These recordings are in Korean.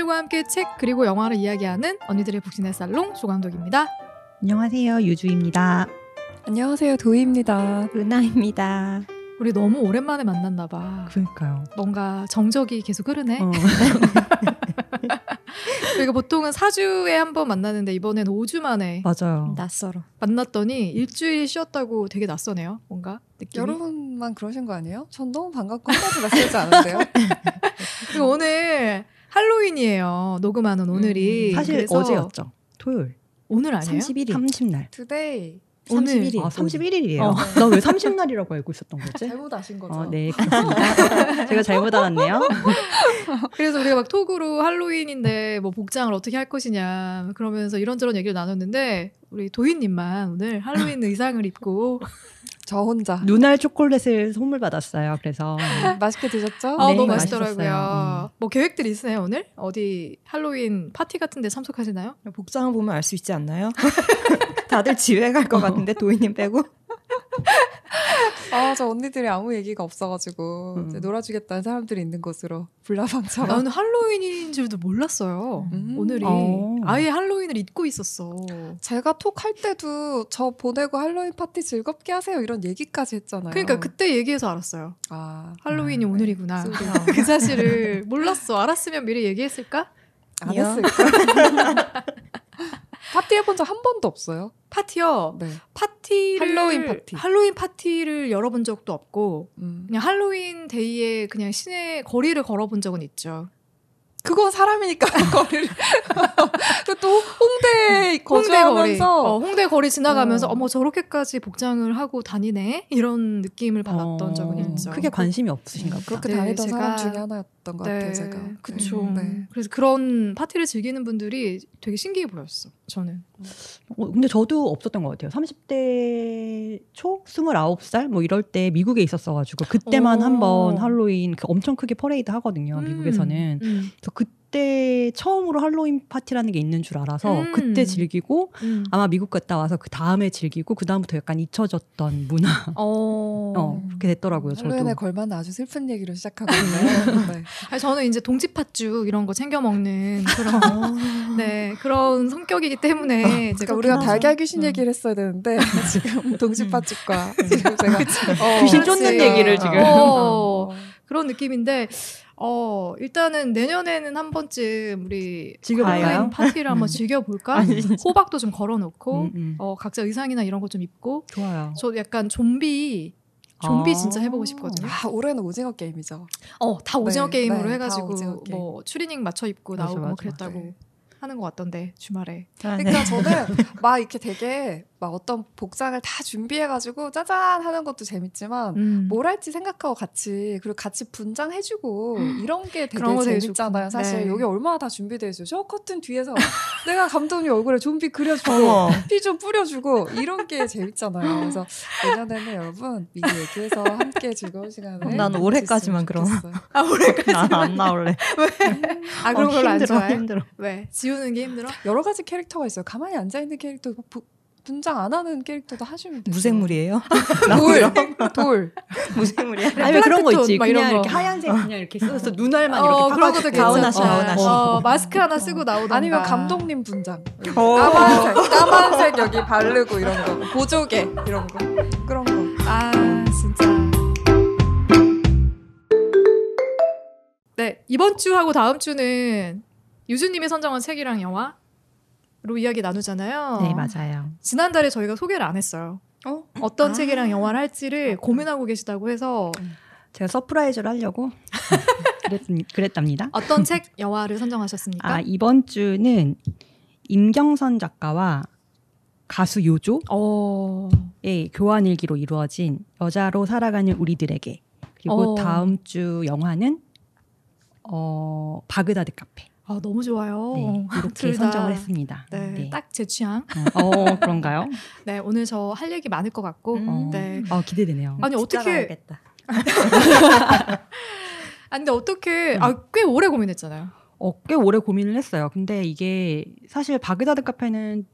언니들과 함께 책 그리고 영화를 이야기하는 언니들의 북신의 살롱 조감독입니다. 안녕하세요. 유주입니다. 안녕하세요. 도희입니다. 은하입니다. 우리 너무 오랜만에 만났나 봐. 그러니까요. 뭔가 정적이 계속 흐르네. 그리고 보통은 4주에 한 번 만나는데 이번엔 5주 만에 맞아요. 낯설어. 만났더니 일주일 쉬었다고 되게 낯서네요. 뭔가 느낌이. 여러분만 그러신 거 아니에요? 전 너무 반갑고 하나도 낯설지 않은데요? 그리고 오늘 할로윈이에요. 녹음하는 오늘이. 사실 그래서 어제였죠. 토요일. 오늘 아니에요? 31일. 30날. Today. 31일. 아, 31일이에요. 나 왜 30날이라고 알고 있었던 거지? 잘못 아신 거죠. 네, 그렇습니다. 제가 잘못 알았네요. 그래서 우리가 막 톡으로 할로윈인데 뭐 복장을 어떻게 할 것이냐 그러면서 이런저런 얘기를 나눴는데 우리 도희님만 오늘 할로윈 의상을 입고 저 혼자. 눈알 초콜릿을 선물 받았어요. 그래서 맛있게 드셨죠? 네, 너무 맛있더라고요. 맛있었어요. 뭐 계획들 있으세요 오늘? 어디 할로윈 파티 같은 데 참석하시나요? 복장을 보면 알 수 있지 않나요? 다들 집에 갈 것 같은데 도희님 빼고. 저 언니들이 아무 얘기가 없어가지고 이제 놀아주겠다는 사람들이 있는 곳으로 불나방처럼. 나는 할로윈인 줄도 몰랐어요. 오늘이 아예 할로윈을 잊고 있었어. 제가 톡 할 때도 저 보내고 할로윈 파티 즐겁게 하세요 이런 얘기까지 했잖아요. 그러니까 그때 얘기해서 알았어요. 할로윈이 오늘이구나. 그 사실을 몰랐어. 알았으면 미리 얘기했을까? 안 했을까? 파티 해본 적 한 번도 없어요. 파티요? 네. 할로윈 파티를 열어본 적도 없고 그냥 할로윈 데이에 그냥 시내 거리를 걸어본 적은 있죠. 그건 사람이니까 거리를 또 홍대 거주하면서 홍대 거리 지나가면서 어머 저렇게까지 복장을 하고 다니네 이런 느낌을 받았던 적은 있죠. 크게 관심이 없으신가 보다. 그렇게 다니던 사람 중에 하나였던 것 같아요. 제가. 그쵸. 그래서 그런 파티를 즐기는 분들이 되게 신기해 보였어. 저는. 근데 저도 없었던 것 같아요. 30대 초? 29살? 뭐 이럴 때 미국에 있었어가지고 그때만 한번 할로윈 엄청 크게 퍼레이드 하거든요. 미국에서는. 그래서 그때 처음으로 할로윈 파티라는 게 있는 줄 알아서 그때 즐기고 아마 미국 갔다 와서 그 다음에 즐기고 그 다음부터 약간 잊혀졌던 문화. 그렇게 됐더라고요. 저도. 할로윈에 걸맞는 아주 슬픈 얘기로 시작하고 있네요. 네. 아니, 저는 이제 동지팥죽 이런 거 챙겨 먹는 그런 성격이기 때문에 제가 우리가 달걀 귀신 얘기를 했어야 되는데 지금 동지팥죽과 지금 제가 귀신 쫓는 얘기를 지금 그런 느낌인데 일단은 내년에는 한 번쯤 우리 할로윈 파티를 한번 즐겨볼까? 호박도 좀 걸어놓고 각자 의상이나 이런 거 좀 입고 좋아요. 저 약간 좀비 진짜 해보고 싶거든요. 올해는 오징어 게임이죠. 다 오징어 게임으로 네, 해가지고 오징어 게임. 뭐 추리닝 맞춰 입고 나오고 뭐 그랬다고 하는 것 같던데 주말에. 그러니까 저는 막 이렇게 되게 막 어떤 복장을 다 준비해가지고 짜잔 하는 것도 재밌지만 뭘 할지 생각하고 그리고 같이 분장해주고 이런 게 되게 재밌잖아요. 사실 여기 얼마나 다 준비되어 있어요. 저 커튼 뒤에서 내가 감독님 얼굴에 좀비 그려주고 피 좀 뿌려주고 이런 게 재밌잖아요. 그래서 내년에는 여러분 미리 얘기해서 함께 즐거운 시간을 난 올해까지만 그럼. 올해까지 난 안 나올래. 왜? 그런 걸 안 좋아해? 힘들어. 왜? 지우는 게 힘들어? 여러 가지 캐릭터가 있어요. 가만히 앉아있는 캐릭터 분장 안 하는 캐릭터도 하시면 돼요. 무생물이에요? 돌. 무생물이야? 아니 그런 거 있지. 막 그냥 이런 이렇게 거. 하얀색 그냥 이렇게 써서 눈알만 이렇게 그런 것도 가오나시. 마스크 하나 쓰고 나오던가. 아니면 감독님 분장. 까만색 여기 바르고 이런 거. 보조개 이런 거. 그런 거. 진짜. 네, 이번 주하고 다음 주는 유주님이 선정한 책이랑 영화로 이야기 나누잖아요. 네, 맞아요. 지난달에 저희가 소개를 안 했어요. 어떤 책이랑 영화를 할지를 고민하고 계시다고 해서 제가 서프라이즈를 하려고 그랬답니다. 어떤 책, 영화를 선정하셨습니까? 이번 주는 임경선 작가와 가수 요조의 교환일기로 이루어진 여자로 살아가는 우리들에게, 그리고 다음 주 영화는 바그다드 카페. 너무 좋아요. 네, 이렇게 선정을 했습니다. 네, 딱 제 취향. 그런가요? 네, 오늘 저 할 얘기 많을 것 같고. 네. 기대되네요. 아니 어떻게? 가야겠다. 근데 어떻게? 꽤 오래 고민했잖아요. 꽤 오래 고민을 했어요. 근데 이게 사실 바그다드 카페는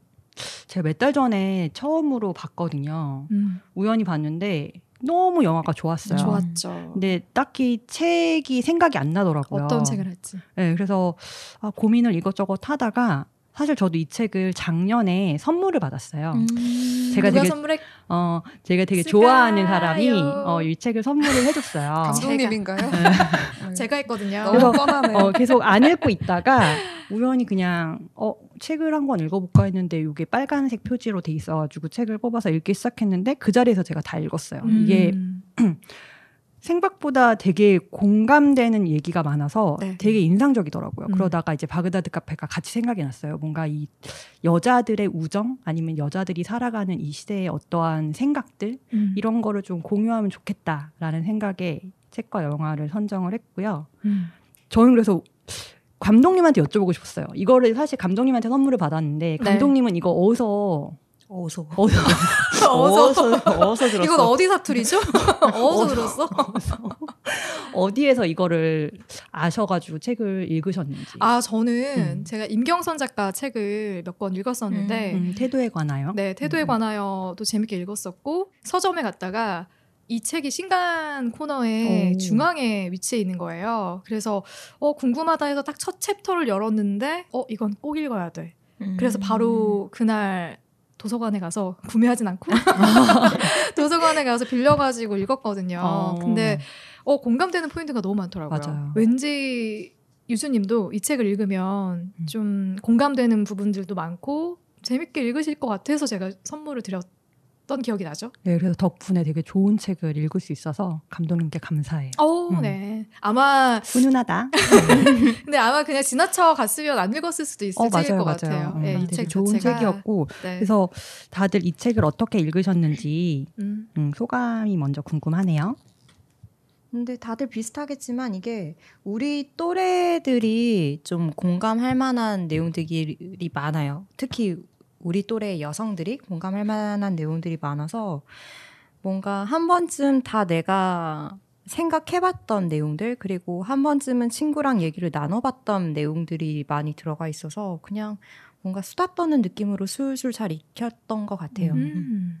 제가 몇 달 전에 처음으로 봤거든요. 우연히 봤는데 너무 영화가 좋았어요. 좋았죠. 근데 딱히 책이 생각이 안 나더라고요. 어떤 책을 할지. 네, 그래서 고민을 이것저것 하다가 사실 저도 이 책을 작년에 선물을 받았어요. 누가 선물했? 제가 되게 좋아하는 사람이 이 책을 선물을 해줬어요. 감독님인가요? 제가 했거든요. 너무 뻔하네요. 계속 안 읽고 있다가 우연히 그냥 책을 한 권 읽어볼까 했는데 이게 빨간색 표지로 돼 있어가지고 책을 뽑아서 읽기 시작했는데 그 자리에서 제가 다 읽었어요. 이게 생각보다 되게 공감되는 얘기가 많아서 네. 되게 인상적이더라고요. 그러다가 이제 바그다드 카페가 같이 생각이 났어요. 뭔가 이 여자들의 우정 아니면 여자들이 살아가는 이 시대의 어떠한 생각들 이런 거를 좀 공유하면 좋겠다라는 생각에 책과 영화를 선정을 했고요. 저는 그래서 감독님한테 여쭤보고 싶었어요. 이거를 사실 감독님한테 선물을 받았는데 감독님은 이거 어디서 들었어. 이건 어디 사투리죠? 어디서 들었어? 어디에서 이거를 아셔가지고 책을 읽으셨는지. 저는 제가 임경선 작가 책을 몇 권 읽었었는데 태도에 관하여. 네, 태도에 관하여도 재밌게 읽었었고 서점에 갔다가 이 책이 신간 코너의 중앙에 위치해 있는 거예요. 그래서 궁금하다 해서 딱 첫 챕터를 열었는데 이건 꼭 읽어야 돼. 그래서 바로 그날 도서관에 가서 구매하진 않고 도서관에 가서 빌려가지고 읽었거든요. 근데 공감되는 포인트가 너무 많더라고요. 맞아요. 왠지 유주님도 이 책을 읽으면 좀 공감되는 부분들도 많고 재밌게 읽으실 것 같아서 제가 선물을 드렸던 기억이 나죠. 네, 그래서 덕분에 되게 좋은 책을 읽을 수 있어서 감독님께 감사해요. 네. 아마 훈훈하다. 근데 아마 그냥 지나쳐 갔으면 안 읽었을 수도 있을 책일 것 같아요. 네, 이 책 좋은 자체가. 책이었고 그래서 다들 이 책을 어떻게 읽으셨는지 소감이 먼저 궁금하네요. 근데 다들 비슷하겠지만 이게 우리 또래들이 좀 공감할 만한 내용들이 많아요. 특히 우리 또래 여성들이 공감할 만한 내용들이 많아서 뭔가 한 번쯤 다 내가 생각해봤던 내용들 그리고 한 번쯤은 친구랑 얘기를 나눠봤던 내용들이 많이 들어가 있어서 그냥 뭔가 수다 떠는 느낌으로 술술 잘 익혔던 것 같아요.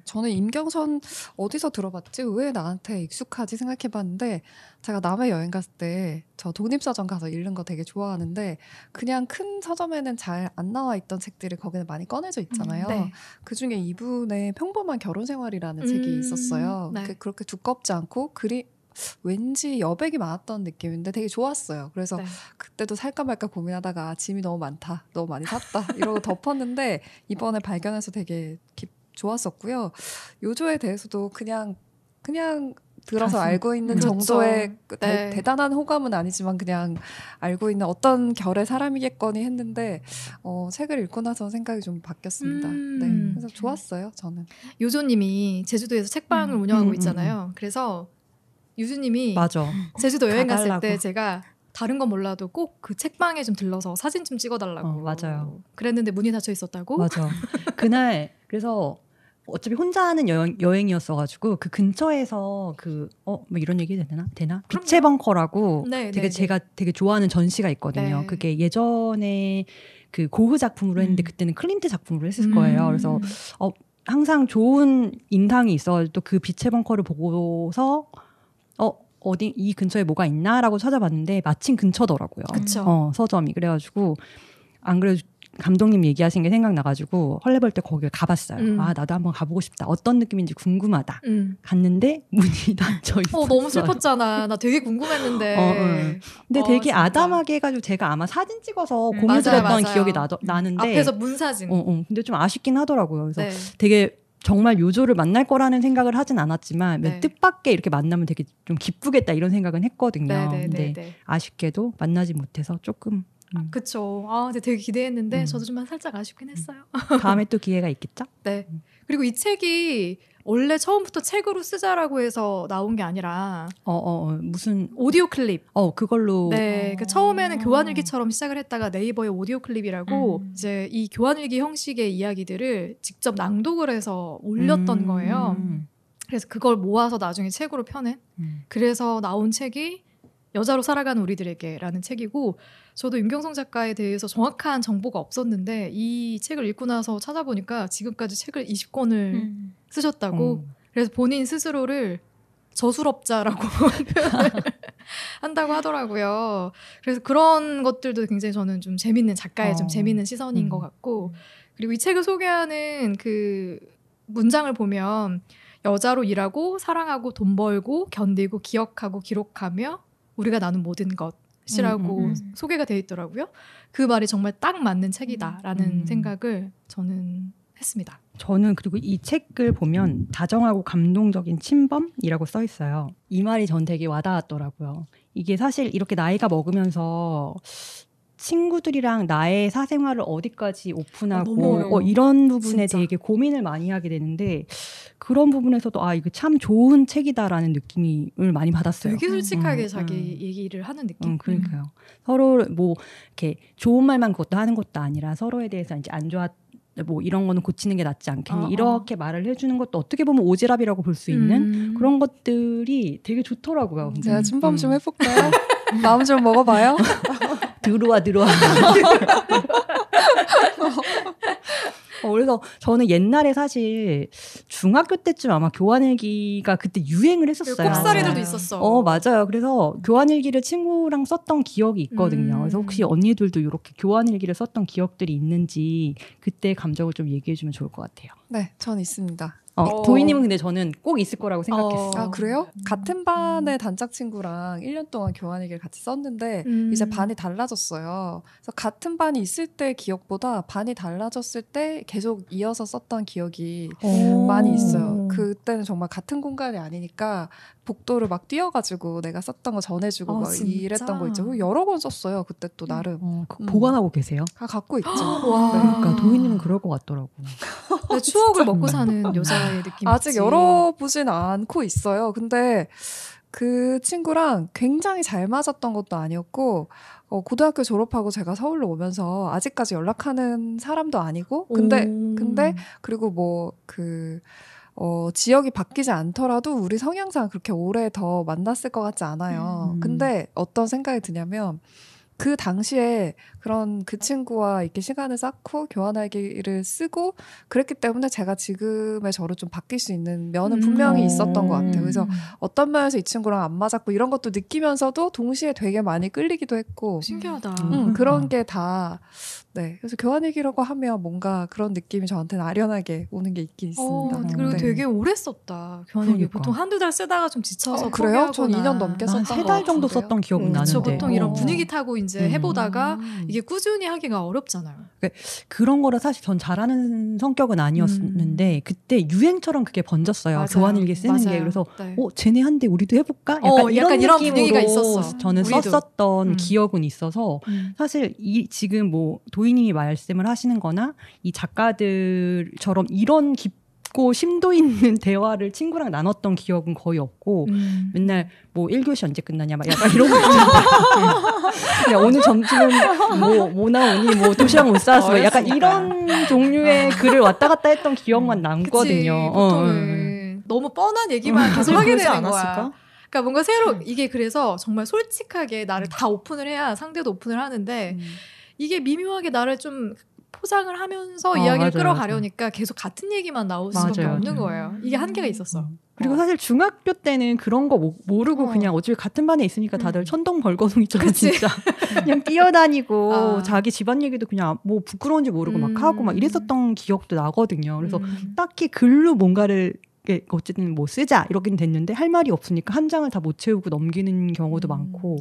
저는 임경선 어디서 들어봤지? 왜 나한테 익숙하지? 생각해봤는데 제가 남해 여행 갔을 때 저 독립서점 가서 읽는 거 되게 좋아하는데 그냥 큰 서점에는 잘 안 나와 있던 책들이 거기는 많이 꺼내져 있잖아요. 네. 그중에 이분의 평범한 결혼생활이라는 책이 있었어요. 네. 그렇게 두껍지 않고 왠지 여백이 많았던 느낌인데 되게 좋았어요. 그래서 그때도 살까 말까 고민하다가 짐이 너무 많다. 너무 많이 샀다. 이러고 덮었는데 이번에 발견해서 되게 좋았었고요. 요조에 대해서도 그냥 들어서 알고 있는 정도의 대단한 호감은 아니지만 그냥 알고 있는 어떤 결의 사람이겠거니 했는데 책을 읽고 나서 생각이 좀 바뀌었습니다. 네, 그래서 좋았어요. 저는. 요조님이 제주도에서 책방을 운영하고 있잖아요. 그래서 유주님이 맞아. 제주도 여행 갔을 때 제가 다른 건 몰라도 꼭 그 책방에 좀 들러서 사진 좀 찍어달라고 맞아요. 그랬는데 문이 닫혀 있었다고? 맞아. 그날 그래서 어차피 혼자 하는 여행이었어가지고 그 근처에서 뭐 이런 얘기 되나? 빛의 벙커라고 제가 되게 좋아하는 전시가 있거든요. 그게 예전에 그 고흐 작품으로 했는데 그때는 클림트 작품으로 했을 거예요. 그래서 항상 좋은 인상이 있어. 또 그 빛의 벙커를 보고서 어디 이 근처에 뭐가 있나라고 찾아봤는데 마침 근처더라고요. 그쵸. 서점이. 그래가지고 안 그래도 감독님 얘기하신 게 생각나가지고 헐레벌떡 거기를 가봤어요. 나도 한번 가보고 싶다. 어떤 느낌인지 궁금하다. 갔는데 문이 닫혀 있었어요. 너무 슬펐잖아. 나 되게 궁금했는데. 근데 되게 진짜. 아담하게 해가지고 제가 아마 사진 찍어서 공유드렸던 기억이 나는데 앞에서 문사진. 근데 좀 아쉽긴 하더라고요. 그래서 되게 정말 요조를 만날 거라는 생각을 하진 않았지만 뜻밖의 이렇게 만나면 되게 좀 기쁘겠다 이런 생각은 했거든요. 근데 아쉽게도 만나지 못해서 조금 그쵸. 근데 되게 기대했는데 저도 좀 살짝 아쉽긴 했어요. 다음에 또 기회가 있겠죠? 네. 그리고 이 책이 원래 처음부터 책으로 쓰자라고 해서 나온 게 아니라 무슨 오디오 클립. 그걸로. 네. 처음에는 교환일기처럼 시작을 했다가 네이버의 오디오 클립이라고 이제 이 교환일기 형식의 이야기들을 직접 낭독을 해서 올렸던 거예요. 그래서 그걸 모아서 나중에 책으로 펴낸. 그래서 나온 책이 여자로 살아가는 우리들에게라는 책이고 저도 임경성 작가에 대해서 정확한 정보가 없었는데 이 책을 읽고 나서 찾아보니까 지금까지 책을 20권을 쓰셨다고 그래서 본인 스스로를 저술업자라고 표현을 한다고 하더라고요. 그래서 그런 것들도 굉장히 저는 좀 재밌는 작가의 좀 재밌는 시선인 것 같고 그리고 이 책을 소개하는 그 문장을 보면 여자로 일하고 사랑하고 돈 벌고 견디고 기억하고 기록하며 우리가 나눈 모든 것이라고 소개가 되어 있더라고요. 그 말이 정말 딱 맞는 책이다라는 생각을 저는 했습니다. 저는 그리고 이 책을 보면 다정하고 감동적인 친범이라고 써 있어요. 이 말이 전 되게 와닿았더라고요. 이게 사실 이렇게 나이가 먹으면서 친구들이랑 나의 사생활을 어디까지 오픈하고 이런 부분에 진짜. 되게 고민을 많이 하게 되는데 그런 부분에서도 아 이거 참 좋은 책이다라는 느낌을 많이 받았어요. 되게 솔직하게 자기 얘기를 하는 느낌. 그러니까요. 서로 뭐 이렇게 좋은 말만 그것도 하는 것도 아니라 서로에 대해서 이제 안 좋았 뭐 이런 거는 고치는 게 낫지 않겠니 이렇게 말을 해주는 것도 어떻게 보면 오지랖이라고 볼 수 있는 그런 것들이 되게 좋더라고요. 제가 침범 좀 해볼까요? 마음 좀 먹어봐요. 들어와. 그래서 저는 옛날에 사실 중학교 때쯤 아마 교환일기가 그때 유행을 했었어요. 꼽사리들도 있었어. 맞아요. 그래서 교환일기를 친구랑 썼던 기억이 있거든요. 그래서 혹시 언니들도 이렇게 교환일기를 썼던 기억들이 있는지 그때 감정을 좀 얘기해주면 좋을 것 같아요. 네, 전 있습니다. 도희님은 근데 저는 꼭 있을 거라고 생각했어요. 아 그래요? 같은 반의 단짝 친구랑 1년 동안 교환일기를 같이 썼는데 이제 반이 달라졌어요. 그래서 같은 반이 있을 때 기억보다 반이 달라졌을 때 계속 이어서 썼던 기억이 많이 있어요. 그때는 정말 같은 공간이 아니니까 복도를 막 뛰어가지고 내가 썼던 거 전해주고 막 이랬던 거 있죠. 여러 권 썼어요. 그때 또 나름. 보관하고 계세요? 갖고 있죠. 와. 그러니까 도희님은 그럴 것 같더라고. 추억을 먹고 사는 여자의 느낌이 아직 열어보진 않고 있어요. 근데 그 친구랑 굉장히 잘 맞았던 것도 아니었고 고등학교 졸업하고 제가 서울로 오면서 아직까지 연락하는 사람도 아니고 근데 그리고 뭐 지역이 바뀌지 않더라도 우리 성향상 그렇게 오래 더 만났을 것 같지 않아요. 근데 어떤 생각이 드냐면 그 당시에 그런 그 친구와 이렇게 시간을 쌓고 교환일기를 쓰고 그랬기 때문에 제가 지금의 저를 좀 바뀔 수 있는 면은 분명히 있었던 것 같아요. 그래서 어떤 면에서 이 친구랑 안 맞았고 이런 것도 느끼면서도 동시에 되게 많이 끌리기도 했고 신기하다. 그런 게 다 네. 그래서 교환일기라고 하면 뭔가 그런 느낌이 저한테는 아련하게 오는 게 있긴 있습니다. 그리고 되게 오래 썼다. 교환일기 보통 한두 달 쓰다가 좀 지쳐서 그래요? 전 2년 넘게 썼던 거 3달 정도 썼던 기억은 나는데. 보통 이런 분위기 타고 이제 해보다가 이게 꾸준히 하기가 어렵잖아요. 그런 거를 사실 전 잘하는 성격은 아니었는데 그때 유행처럼 그게 번졌어요. 맞아요. 교환일기 쓰는 게. 그래서 쟤네 한데 우리도 해볼까? 약간 이런 분위기가 있었어. 저는 우리도. 썼었던 기억은 있어서 사실 지금 뭐 도희님이 말씀을 하시는 거나 이 작가들처럼 이런 깊고 심도 있는 대화를 친구랑 나눴던 기억은 거의 없고 맨날 뭐 1교시 언제 끝나냐 막 약간 이런 거 있잖아요. 오늘 점심은 뭐 나오니 뭐 도시락 못 싸왔어 약간 이런 종류의 글을 왔다 갔다 했던 기억만 남거든요. 보통은 너무 뻔한 얘기만 계속 하게 되는 거야. 그러니까 뭔가 새로 이게 그래서 정말 솔직하게 나를 다 오픈을 해야 상대도 오픈을 하는데 이게 미묘하게 나를 좀 포장을 하면서 이야기를 끌어가려니까 계속 같은 얘기만 나올 수밖에 없는 거예요. 이게 한계가 있었어. 그리고 사실 중학교 때는 그런 거 모르고 그냥 어차피 같은 반에 있으니까 다들 천둥벌거숭이처럼 진짜 그냥 뛰어다니고 자기 집안 얘기도 그냥 뭐 부끄러운지 모르고 막 하고 막 이랬었던 기억도 나거든요. 그래서 딱히 글로 뭔가를 어쨌든 뭐 쓰자 이러긴 됐는데 할 말이 없으니까 한 장을 다 못 채우고 넘기는 경우도 많고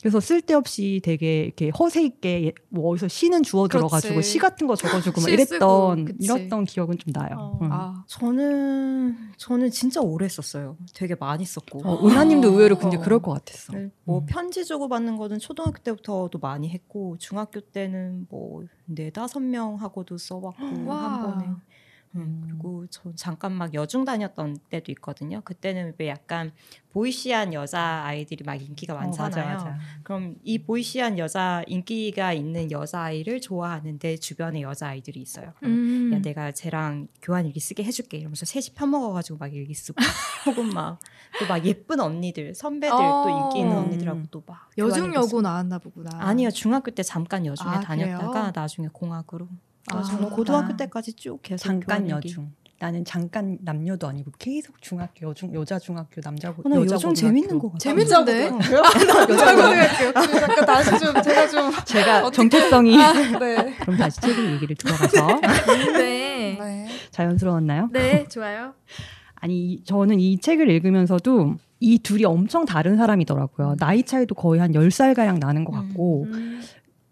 그래서 쓸데없이 되게 이렇게 허세 있게 뭐 어디서 시는 주워 들어가지고 시 같은 거 적어주고 막 이랬던 기억은 좀 나요. 저는 진짜 오래 썼어요. 되게 많이 썼고 은하님도 의외로 근데 그럴 것 같았어. 뭐 편지 주고받는 거는 초등학교 때부터도 많이 했고 중학교 때는 뭐 4-5명하고도 써봤고 한 번에 그리고 저 잠깐 막 여중 다녔던 때도 있거든요. 그때는 왜 약간 보이시한 여자 아이들이 막 인기가 많잖아요. 맞아. 그럼 이 보이시한 여자 인기가 있는 여자 아이를 좋아하는데 주변에 여자 아이들이 있어요. 그럼 야 내가 쟤랑 교환일기 쓰게 해줄게 이러면서 셋이 편먹어가지고 막 일기 쓰고 혹은 막 또 막 예쁜 언니들 선배들 또 인기 있는 언니들하고 또 막 여중 여고 나왔나 보구나. 아니요 중학교 때 잠깐 여중에 다녔다가 나중에 공학으로. 저는 고등학교 때까지 쭉 계속 잠깐 여중. 나는 잠깐 남녀도 아니고 계속 중학교 여자 중학교 남자 여자 요즘 재밌는 거 같아요. 재밌는데? 잠깐 다시 좀 제가 정체성이 네. 그럼 다시 책을 얘기를 들어가서 네. 네. 자연스러웠나요? 네, 좋아요. 아니 저는 이 책을 읽으면서도 이 둘이 엄청 다른 사람이더라고요. 나이 차이도 거의 한 10살 가량 나는 것 같고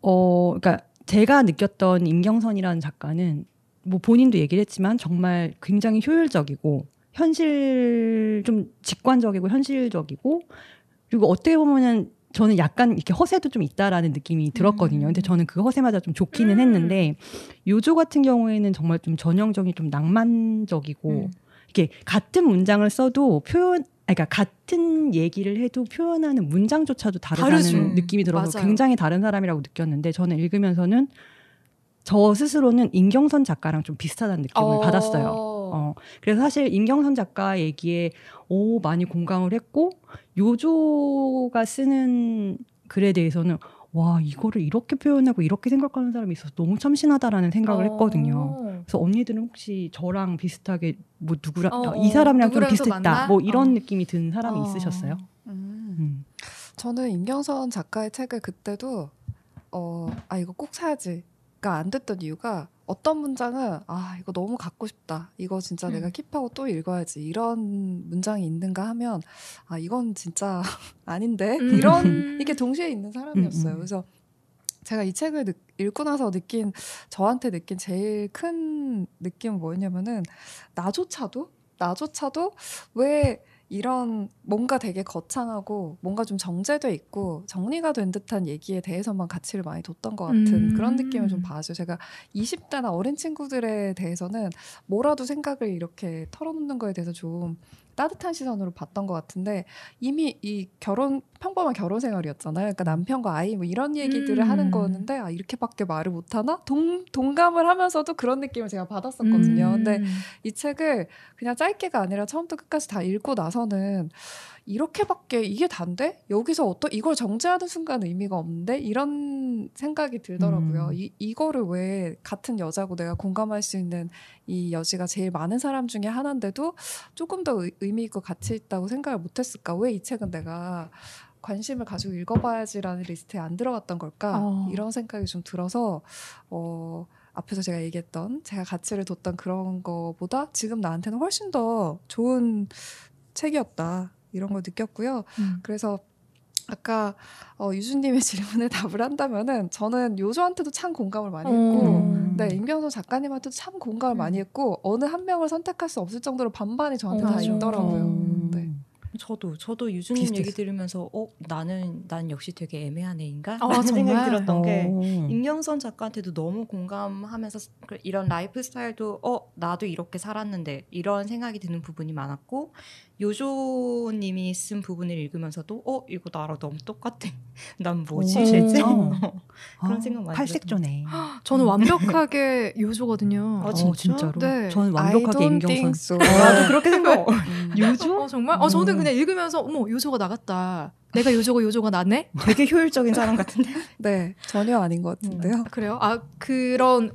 그러니까 제가 느꼈던 임경선이라는 작가는 뭐 본인도 얘기를 했지만 정말 굉장히 효율적이고 좀 직관적이고 현실적이고 그리고 어떻게 보면은 저는 약간 이렇게 허세도 좀 있다라는 느낌이 들었거든요. 근데 저는 그 허세마저 좀 좋기는 했는데 요조 같은 경우에는 정말 좀 전형적인 좀 낭만적이고 이렇게 같은 문장을 써도 그러니까 같은 얘기를 해도 표현하는 문장조차도 다르다는 느낌이 들어서 맞아요. 굉장히 다른 사람이라고 느꼈는데 저는 읽으면서는 저 스스로는 임경선 작가랑 좀 비슷하다는 느낌을 받았어요. 그래서 사실 임경선 작가 얘기에 많이 공감을 했고 요조가 쓰는 글에 대해서는 와 이거를 이렇게 표현하고 이렇게 생각하는 사람이 있어서 너무 참신하다라는 생각을 했거든요. 그래서 언니들은 혹시 저랑 비슷하게 뭐 누구랑 이 사람이랑 좀 비슷했다 뭐 이런 느낌이 든 사람이 있으셨어요? 저는 임경선 작가의 책을 그때도 이거 꼭 사야지 가 안 됐던 이유가 어떤 문장은 이거 너무 갖고 싶다 이거 진짜 내가 킵하고 또 읽어야지 이런 문장이 있는가 하면 이건 진짜 아닌데 이런 이게 동시에 있는 사람이었어요. 그래서 제가 이 책을 읽고 나서 저한테 느낀 제일 큰 느낌은 뭐였냐면은 나조차도 왜 이런 뭔가 되게 거창하고 뭔가 좀 정제돼 있고 정리가 된 듯한 얘기에 대해서만 가치를 많이 뒀던 것 같은 그런 느낌을 좀 받았어요. 제가 20대나 어린 친구들에 대해서는 뭐라도 생각을 이렇게 털어놓는 거에 대해서 좀 따뜻한 시선으로 봤던 것 같은데 이미 이 평범한 결혼 생활이었잖아요. 그러니까 남편과 아이 뭐 이런 얘기들을 하는 거였는데 이렇게밖에 말을 못하나? 동감을 하면서도 그런 느낌을 제가 받았었거든요. 근데 이 책을 그냥 짧게가 아니라 처음부터 끝까지 다 읽고 나서는 이렇게밖에 이게 단데? 여기서 이걸 정제하는 순간 의미가 없는데? 이런 생각이 들더라고요. 이거를 왜 같은 여자고 내가 공감할 수 있는 이 여지가 제일 많은 사람 중에 하나인데도 조금 더 의미 있고 가치 있다고 생각을 못했을까? 왜 이 책은 내가 관심을 가지고 읽어봐야지라는 리스트에 안 들어갔던 걸까? 이런 생각이 좀 들어서 앞에서 제가 얘기했던 제가 가치를 뒀던 그런 거보다 지금 나한테는 훨씬 더 좋은 책이었다. 이런 걸 느꼈고요. 그래서 아까 유주님의 질문에 답을 한다면은 저는 요조한테도 참 공감을 많이 했고 네, 임경선 작가님한테도 참 공감을 많이 했고 어느 한 명을 선택할 수 없을 정도로 반반이 저한테 다 있더라고요. 네. 저도 유주님 비슷했어. 얘기 들으면서 난 역시 되게 애매한 애인가? 라는 생각이 들었던 게 임경선 작가한테도 너무 공감하면서 이런 라이프 스타일도 나도 이렇게 살았는데 이런 생각이 드는 부분이 많았고 요조님이 쓴 부분을 읽으면서도 이거 나랑 너무 똑같아. 난 뭐지? 대체? 그런 생각 많이 팔색조네. 저는 완벽하게 요조거든요. 진짜로? 네. 저는 완벽하게 임경선. So. 나도 그렇게 생각. 요조? 정말? 저는 그냥 읽으면서 요조가 나갔다. 내가 요조가 나네? 되게 효율적인 사람 같은데? 네, 전혀 아닌 것 같은데요. 그래요? 그런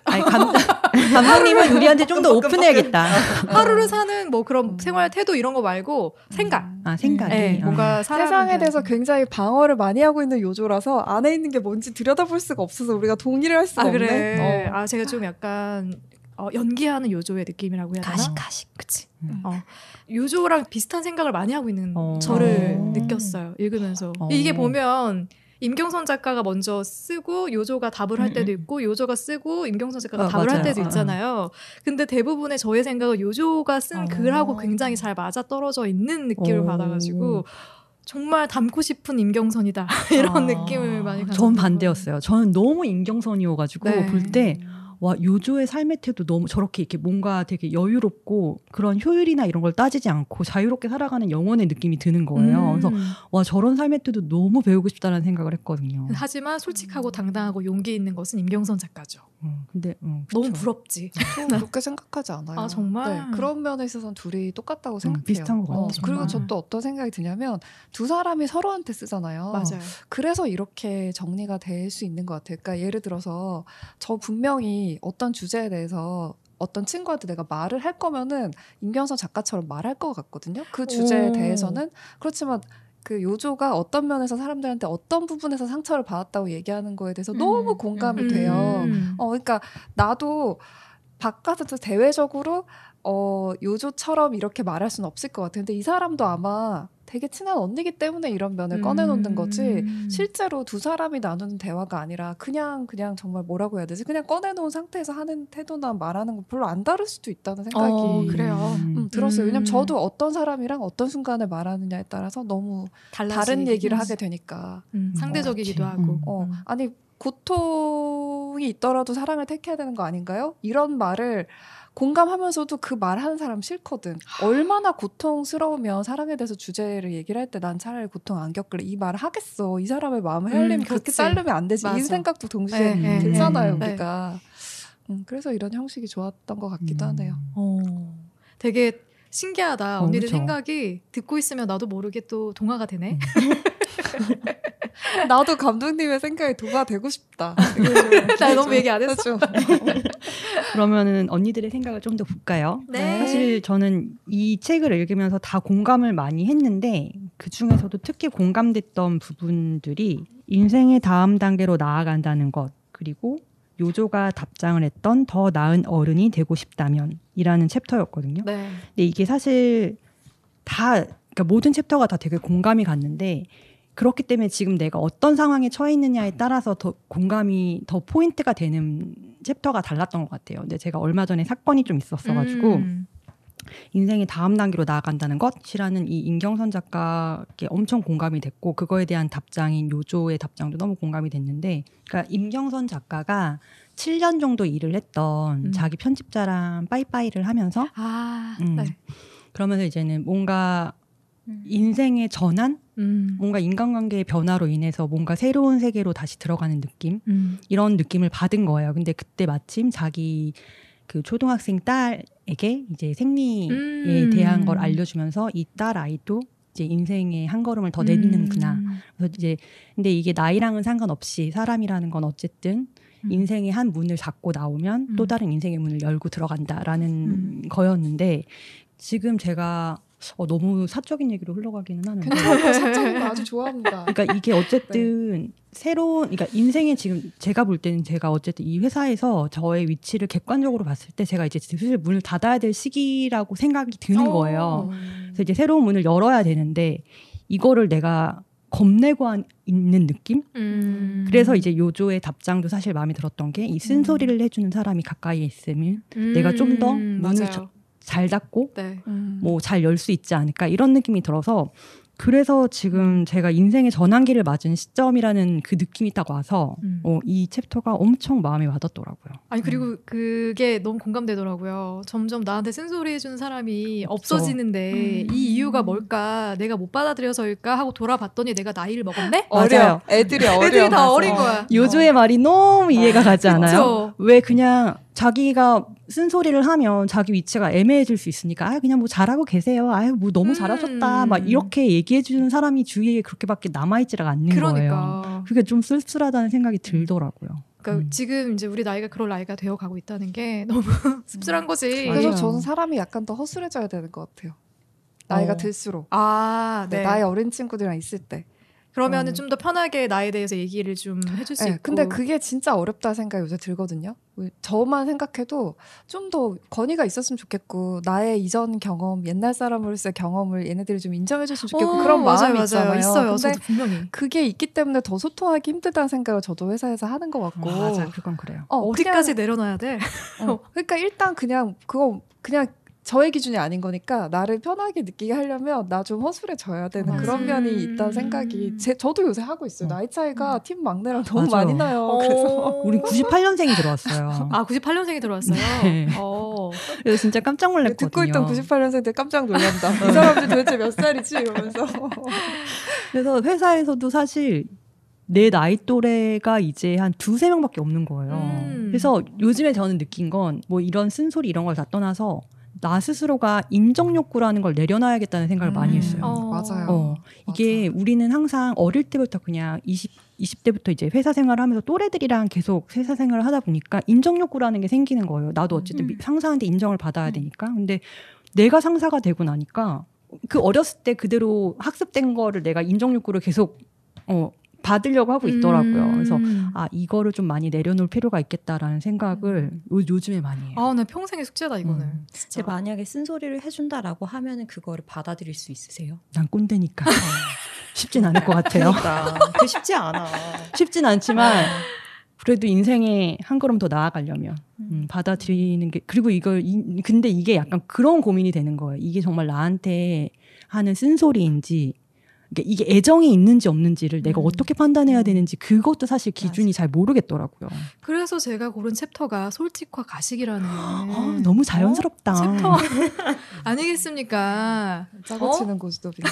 아니, 감독님은 우리한테 좀 더 오픈해야겠다. 하루를 사는 뭐 그런 생활 태도 이런 거 말고 생각. 생각이. 네, 뭔가 세상에 대해서 굉장히 방어를 많이 하고 있는 요조라서 안에 있는 게 뭔지 들여다볼 수가 없어서 우리가 동의를 할 수가 없네. 그래. 제가 좀 약간 연기하는 요조의 느낌이라고 해야 되나? 가식. 그치. 요조랑 비슷한 생각을 많이 하고 있는 저를 느꼈어요. 읽으면서. 이게 보면 임경선 작가가 먼저 쓰고 요조가 답을 할 때도 있고 요조가 쓰고 임경선 작가가 답을 할 때도 있잖아요. 근데 대부분의 저의 생각은 요조가 쓴 글하고 굉장히 잘 맞아떨어져 있는 느낌을 받아가지고 정말 닮고 싶은 임경선이다 이런 느낌을 많이 가졌어요. 전 반대였어요. 저는 너무 임경선이어가지고 볼 때 와 요조의 삶의 태도 너무 저렇게 이렇게 뭔가 되게 여유롭고 그런 효율이나 이런 걸 따지지 않고 자유롭게 살아가는 영혼의 느낌이 드는 거예요. 그래서 와 저런 삶의 태도 너무 배우고 싶다는 생각을 했거든요. 하지만 솔직하고 당당하고 용기 있는 것은 임경선 작가죠. 근데 너무 부럽지. 그렇게 생각하지 않아요. 정말? 네, 그런 면에 있어서는 둘이 똑같다고 생각해요. 비슷한 것 같아요. 그리고 저 또 어떤 생각이 드냐면 두 사람이 서로한테 쓰잖아요. 맞아요. 그래서 이렇게 정리가 될 수 있는 것 같아요. 그러니까 예를 들어서 저 분명히 어떤 주제에 대해서 어떤 친구한테 내가 말을 할 거면은 임경선 작가처럼 말할 것 같거든요. 그 주제에 대해서는. 그렇지만 그 요조가 어떤 면에서 사람들한테 어떤 부분에서 상처를 받았다고 얘기하는 거에 대해서 너무 공감이 돼요. 그러니까 나도 바깥에서 대외적으로 요조처럼 이렇게 말할 수는 없을 것 같아요. 근데 이 사람도 아마 되게 친한 언니기 때문에 이런 면을 꺼내놓는 거지 실제로 두 사람이 나누는 대화가 아니라 그냥 정말 뭐라고 해야 되지? 그냥 꺼내놓은 상태에서 하는 태도나 말하는 거 별로 안 다를 수도 있다는 생각이 그래요. 들었어요. 왜냐면 저도 어떤 사람이랑 어떤 순간에 말하느냐에 따라서 너무 다른 얘기를 하게 되니까 상대적이기도 하고 아니 고통이 있더라도 사랑을 택해야 되는 거 아닌가요? 이런 말을 공감하면서도 그 말하는 사람 싫거든. 얼마나 고통스러우면 사랑에 대해서 주제를 얘기를 할 때 난 차라리 고통 안 겪을래. 이 말을 하겠어. 이 사람의 마음을 헤아리면 그렇게 자르면 안 되지. 이 생각도 동시에 들잖아요. 우리가. 그래서 이런 형식이 좋았던 것 같기도 하네요. 되게 신기하다. 언니들 그쵸. 생각이 듣고 있으면 나도 모르게 또 동화가 되네. 나도 감독님의 생각에 동화 되고 싶다. 나 너무 얘기 안 했어. 그러면은 언니들의 생각을 좀 더 볼까요? 네. 사실 저는 이 책을 읽으면서 다 공감을 많이 했는데 그 중에서도 특히 공감됐던 부분들이 인생의 다음 단계로 나아간다는 것, 그리고 요조가 답장을 했던 더 나은 어른이 되고 싶다면 이라는 챕터였거든요. 네. 근데 이게 사실 다 그러니까 모든 챕터가 다 되게 공감이 갔는데 그렇기 때문에 지금 내가 어떤 상황에 처해 있느냐에 따라서 더 공감이 더 포인트가 되는 챕터가 달랐던 것 같아요. 근데 제가 얼마 전에 사건이 좀 있었어가지고 인생의 다음 단계로 나아간다는 것이라는 이 임경선 작가께 엄청 공감이 됐고 그거에 대한 답장인 요조의 답장도 너무 공감이 됐는데 그러니까 임경선 작가가 7년 정도 일을 했던 자기 편집자랑 빠이빠이를 하면서 네. 그러면서 이제는 뭔가 인생의 전환? 뭔가 인간관계의 변화로 인해서 뭔가 새로운 세계로 다시 들어가는 느낌? 이런 느낌을 받은 거예요. 근데 그때 마침 자기 그 초등학생 딸에게 이제 생리에 대한 걸 알려주면서 이 딸 아이도 이제 인생의 한 걸음을 더 내딛는구나. 그래서 이제 근데 이게 나이랑은 상관없이 사람이라는 건 어쨌든 인생의 한 문을 닫고 나오면 또 다른 인생의 문을 열고 들어간다라는 거였는데 지금 제가 너무 사적인 얘기로 흘러가기는 하는데 사적인 거 아주 좋아합니다. 그러니까 이게 어쨌든 새로운 그러니까 인생에 지금 제가 볼 때는 제가 어쨌든 이 회사에서 저의 위치를 객관적으로 봤을 때 제가 이제 슬슬 문을 닫아야 될 시기라고 생각이 드는 거예요. 그래서 이제 새로운 문을 열어야 되는데 이거를 내가 겁내고 있는 느낌? 그래서 이제 요조의 답장도 사실 마음에 들었던 게 이 쓴소리를 해주는 사람이 가까이에 있으면 내가 좀 더 문을 잘 닫고 뭐 잘 열 수 있지 않을까 이런 느낌이 들어서 그래서 지금 제가 인생의 전환기를 맞은 시점이라는 그 느낌이 딱 와서 이 챕터가 엄청 마음에 와닿더라고요. 아니 그리고 그게 너무 공감되더라고요. 점점 나한테 쓴소리 해주는 사람이 없어지는데 이 이유가 뭘까? 내가 못 받아들여서일까? 하고 돌아봤더니 내가 나이를 먹었네? 맞아요. 애들이 어려. 애들이 다 어린 거야. 요조의 말이 너무 이해가 가지 않아요? 그쵸? 왜 그냥 자기가 쓴소리를 하면 자기 위치가 애매해질 수 있으니까 그냥 뭐 잘하고 계세요. 뭐 너무 잘하셨다. 막 이렇게 얘기해주는 사람이 주위에 그렇게밖에 남아있지가 않는 거예요. 그게 좀 쓸쓸하다는 생각이 들더라고요. 그러니까 지금 이제 우리 나이가 그럴 나이가 되어가고 있다는 게 너무 씁쓸한 거지. 그래서 저는 사람이 약간 더 허술해져야 되는 것 같아요. 나이가 들수록. 네. 나이 어린 친구들이랑 있을 때. 그러면은 좀 더 편하게 나에 대해서 얘기를 좀 해줄 수 있고. 근데 그게 진짜 어렵다 생각이 요새 들거든요. 저만 생각해도 좀 더 건의가 있었으면 좋겠고 나의 이전 경험, 옛날 사람으로서의 경험을 얘네들이 좀 인정해줬으면 좋겠고 그런 마음이 있잖아요. 있어요. 근데 저도 분명히. 그게 있기 때문에 더 소통하기 힘들다는 생각을 저도 회사에서 하는 것 같고. 맞아, 그건 그래요. 어디까지 내려놔야 돼? 그러니까 일단 그냥 저의 기준이 아닌 거니까 나를 편하게 느끼게 하려면 나 좀 허술해져야 되는 그런 면이 있다는 생각이 저도 요새 하고 있어요. 나이 차이가 팀 막내랑 너무 맞아. 많이 나요. 그래서 우리 98년생이 들어왔어요. 98년생이 들어왔어요? 네. 그래서 진짜 깜짝 놀랐거든요. 듣고 있던 98년생들 깜짝 놀란다. 이 사람들 도대체 몇 살이지? 이러면서. 그래서 회사에서도 사실 내 나이 또래가 이제 한 2-3명밖에 없는 거예요. 그래서 요즘에 저는 느낀 건 뭐 이런 쓴소리 이런 걸 다 떠나서 나 스스로가 인정 욕구라는 걸 내려놔야겠다는 생각을 많이 했어요. 맞아요. 이게 맞아. 우리는 항상 어릴 때부터 그냥 20대부터 이제 회사 생활을 하면서 또래들이랑 계속 회사 생활을 하다 보니까 인정 욕구라는 게 생기는 거예요. 나도 어쨌든 상사한테 인정을 받아야 되니까. 근데 내가 상사가 되고 나니까 그 어렸을 때 그대로 학습된 거를 내가 인정 욕구를 계속 받으려고 하고 있더라고요. 그래서 이거를 좀 많이 내려놓을 필요가 있겠다라는 생각을 요즘에 많이 해요. 나 평생의 숙제다 이거는. 진짜 만약에 쓴소리를 해준다라고 하면은 그거를 받아들일 수 있으세요? 난 꼰대니까 쉽진 않을 것 같아요. 그러니까 그 쉽지 않아. 쉽진 않지만 그래도 인생에 한 걸음 더 나아가려면 받아들이는 게 그리고 근데 이게 약간 그런 고민이 되는 거예요. 이게 정말 나한테 하는 쓴소리인지 이게 애정이 있는지 없는지를 내가 어떻게 판단해야 되는지 그것도 사실 기준이 잘 모르겠더라고요. 그래서 제가 고른 챕터가 솔직과 가식이라는 너무 자연스럽다. 챕터 아니겠습니까? 짜고 치는 고스톱인가.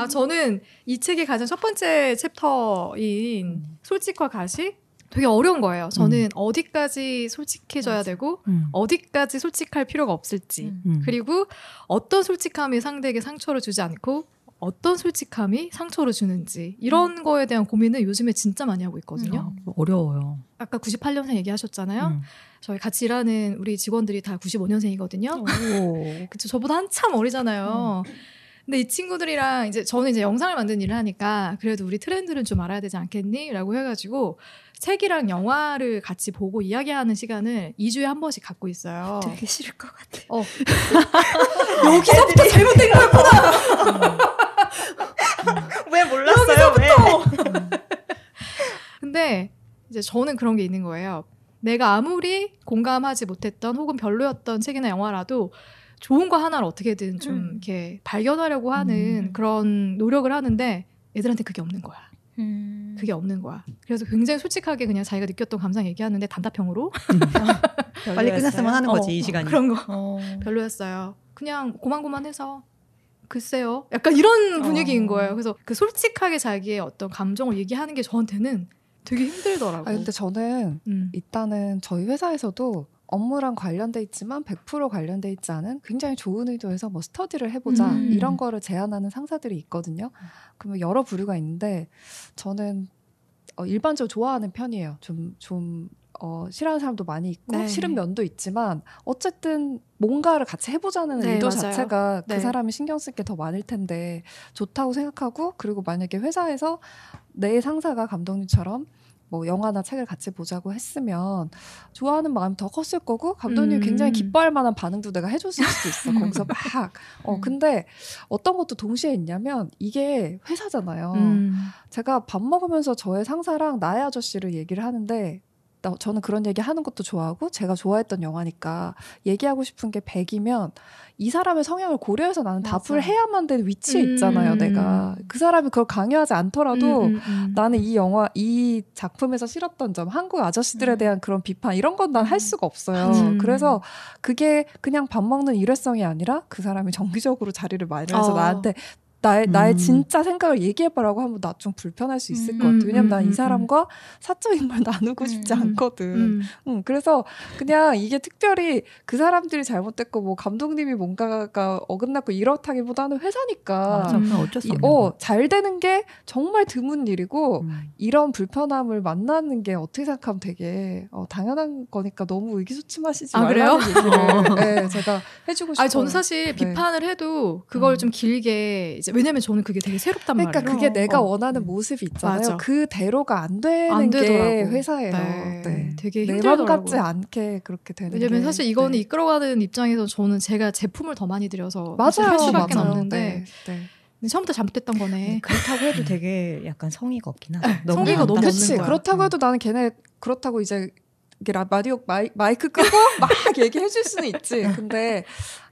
저는 이 책의 가장 첫 번째 챕터인 솔직과 가식 되게 어려운 거예요. 저는 어디까지 솔직해져야 되고 어디까지 솔직할 필요가 없을지 그리고 어떤 솔직함이 상대에게 상처를 주지 않고 어떤 솔직함이 상처를 주는지 이런 거에 대한 고민을 요즘에 진짜 많이 하고 있거든요. 어려워요. 아까 98년생 얘기하셨잖아요. 저희 같이 일하는 우리 직원들이 다 95년생이거든요. 그쵸, 저보다 한참 어리잖아요. 근데 이 친구들이랑 저는 이제 영상을 만드는 일을 하니까 그래도 우리 트렌드는 좀 알아야 되지 않겠니? 라고 해가지고 책이랑 영화를 같이 보고 이야기하는 시간을 2주에 한 번씩 갖고 있어요. 되게 싫을 것 같아. 여기서부터 잘못된 거였구나. 왜 몰랐어요? 왜? 근데 이제 저는 그런 게 있는 거예요. 내가 아무리 공감하지 못했던 혹은 별로였던 책이나 영화라도 좋은 거 하나를 어떻게든 좀 이렇게 발견하려고 하는 그런 노력을 하는데 애들한테 그게 없는 거야. 그게 없는 거야. 그래서 굉장히 솔직하게 그냥 자기가 느꼈던 감상 얘기하는데 단답형으로 빨리 끝났으면 하는 거지 이 시간이. 그런 거 별로였어요. 그냥 고만고만해서 글쎄요. 약간 이런 분위기인 거예요. 그래서 그 솔직하게 자기의 어떤 감정을 얘기하는 게 저한테는 되게 힘들더라고요. 근데 저는 일단은 저희 회사에서도 업무랑 관련돼 있지만 100% 관련돼 있지 않은 굉장히 좋은 의도에서 뭐 스터디를 해보자 이런 거를 제안하는 상사들이 있거든요. 그러면 여러 부류가 있는데 저는 일반적으로 좋아하는 편이에요. 좀 싫어하는 사람도 많이 있고 싫은 면도 있지만 어쨌든 뭔가를 같이 해보자는 의도 맞아요. 자체가 그 사람이 신경 쓸 게 더 많을 텐데 좋다고 생각하고 그리고 만약에 회사에서 내 상사가 감독님처럼 뭐 영화나 책을 같이 보자고 했으면 좋아하는 마음이 더 컸을 거고 감독님이 굉장히 기뻐할 만한 반응도 내가 해줬을 수도 있어. 거기서 막 근데 어떤 것도 동시에 있냐면 이게 회사잖아요. 제가 밥 먹으면서 저의 상사랑 나의 아저씨를 얘기를 하는데 저는 그런 얘기 하는 것도 좋아하고 제가 좋아했던 영화니까 얘기하고 싶은 게 100이면 이 사람의 성향을 고려해서 나는 답을 해야만 되는 위치에 있잖아요. 내가 그 사람이 그걸 강요하지 않더라도 나는 이 작품에서 싫었던 점 한국 아저씨들에 대한 그런 비판 이런 건 난 할 수가 없어요. 그래서 그게 그냥 밥 먹는 일회성이 아니라 그 사람이 정기적으로 자리를 마련해서 나한테 나의 진짜 생각을 얘기해보라고 하면 나 좀 불편할 수 있을 것 같아. 왜냐면 난 이 사람과 사적인 말 나누고 싶지 않거든. 그래서 그냥 이게 특별히 그 사람들이 잘못됐고 뭐 감독님이 뭔가가 어긋났고 이렇다기보다는 회사니까 맞아, 어쩔 수 없는 잘 되는 게 정말 드문 일이고 이런 불편함을 만나는 게 어떻게 생각하면 되게 당연한 거니까 너무 의기소침하시지 말라는 얘기를 네, 제가 해주고 싶어요. 저는 사실 비판을 해도 그걸 좀 길게 왜냐면 저는 그게 되게 새롭단 말이에요. 그러니까 그게 내가 원하는 모습이 있잖아요. 맞아. 그대로가 안 되는 게 회사예요. 네. 되게 내 힘들더라고요. 맘 같지 않게 그렇게 되는 왜냐면 사실 이거는 이끌어가는 입장에서 저는 제가 제품을 더 많이 들여서 할 수밖에 없는데 처음부터 잘못됐던 거네. 그렇다고 해도 되게 약간 성의가 없긴 하죠. 성의가 너무 없는 거야. 그렇다고 해도 나는 걔네 그렇다고 이제 라디오 마이크 끄고 막 얘기해 줄 수는 있지. 근데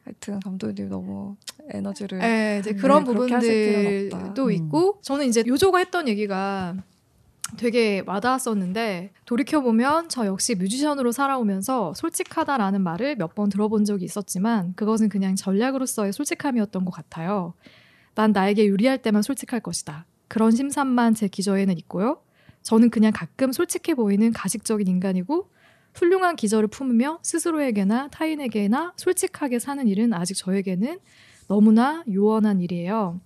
하여튼 감독님 너무 에너지를 이제 그런 부분들도 있고 저는 이제 요조가 했던 얘기가 되게 와닿았었는데 돌이켜보면 저 역시 뮤지션으로 살아오면서 솔직하다라는 말을 몇 번 들어본 적이 있었지만 그것은 그냥 전략으로서의 솔직함이었던 것 같아요. 난 나에게 유리할 때만 솔직할 것이다. 그런 심산만 제 기저에는 있고요. 저는 그냥 가끔 솔직해 보이는 가식적인 인간이고 훌륭한 기저를 품으며 스스로에게나 타인에게나 솔직하게 사는 일은 아직 저에게는 너무나 요원한 일이에요.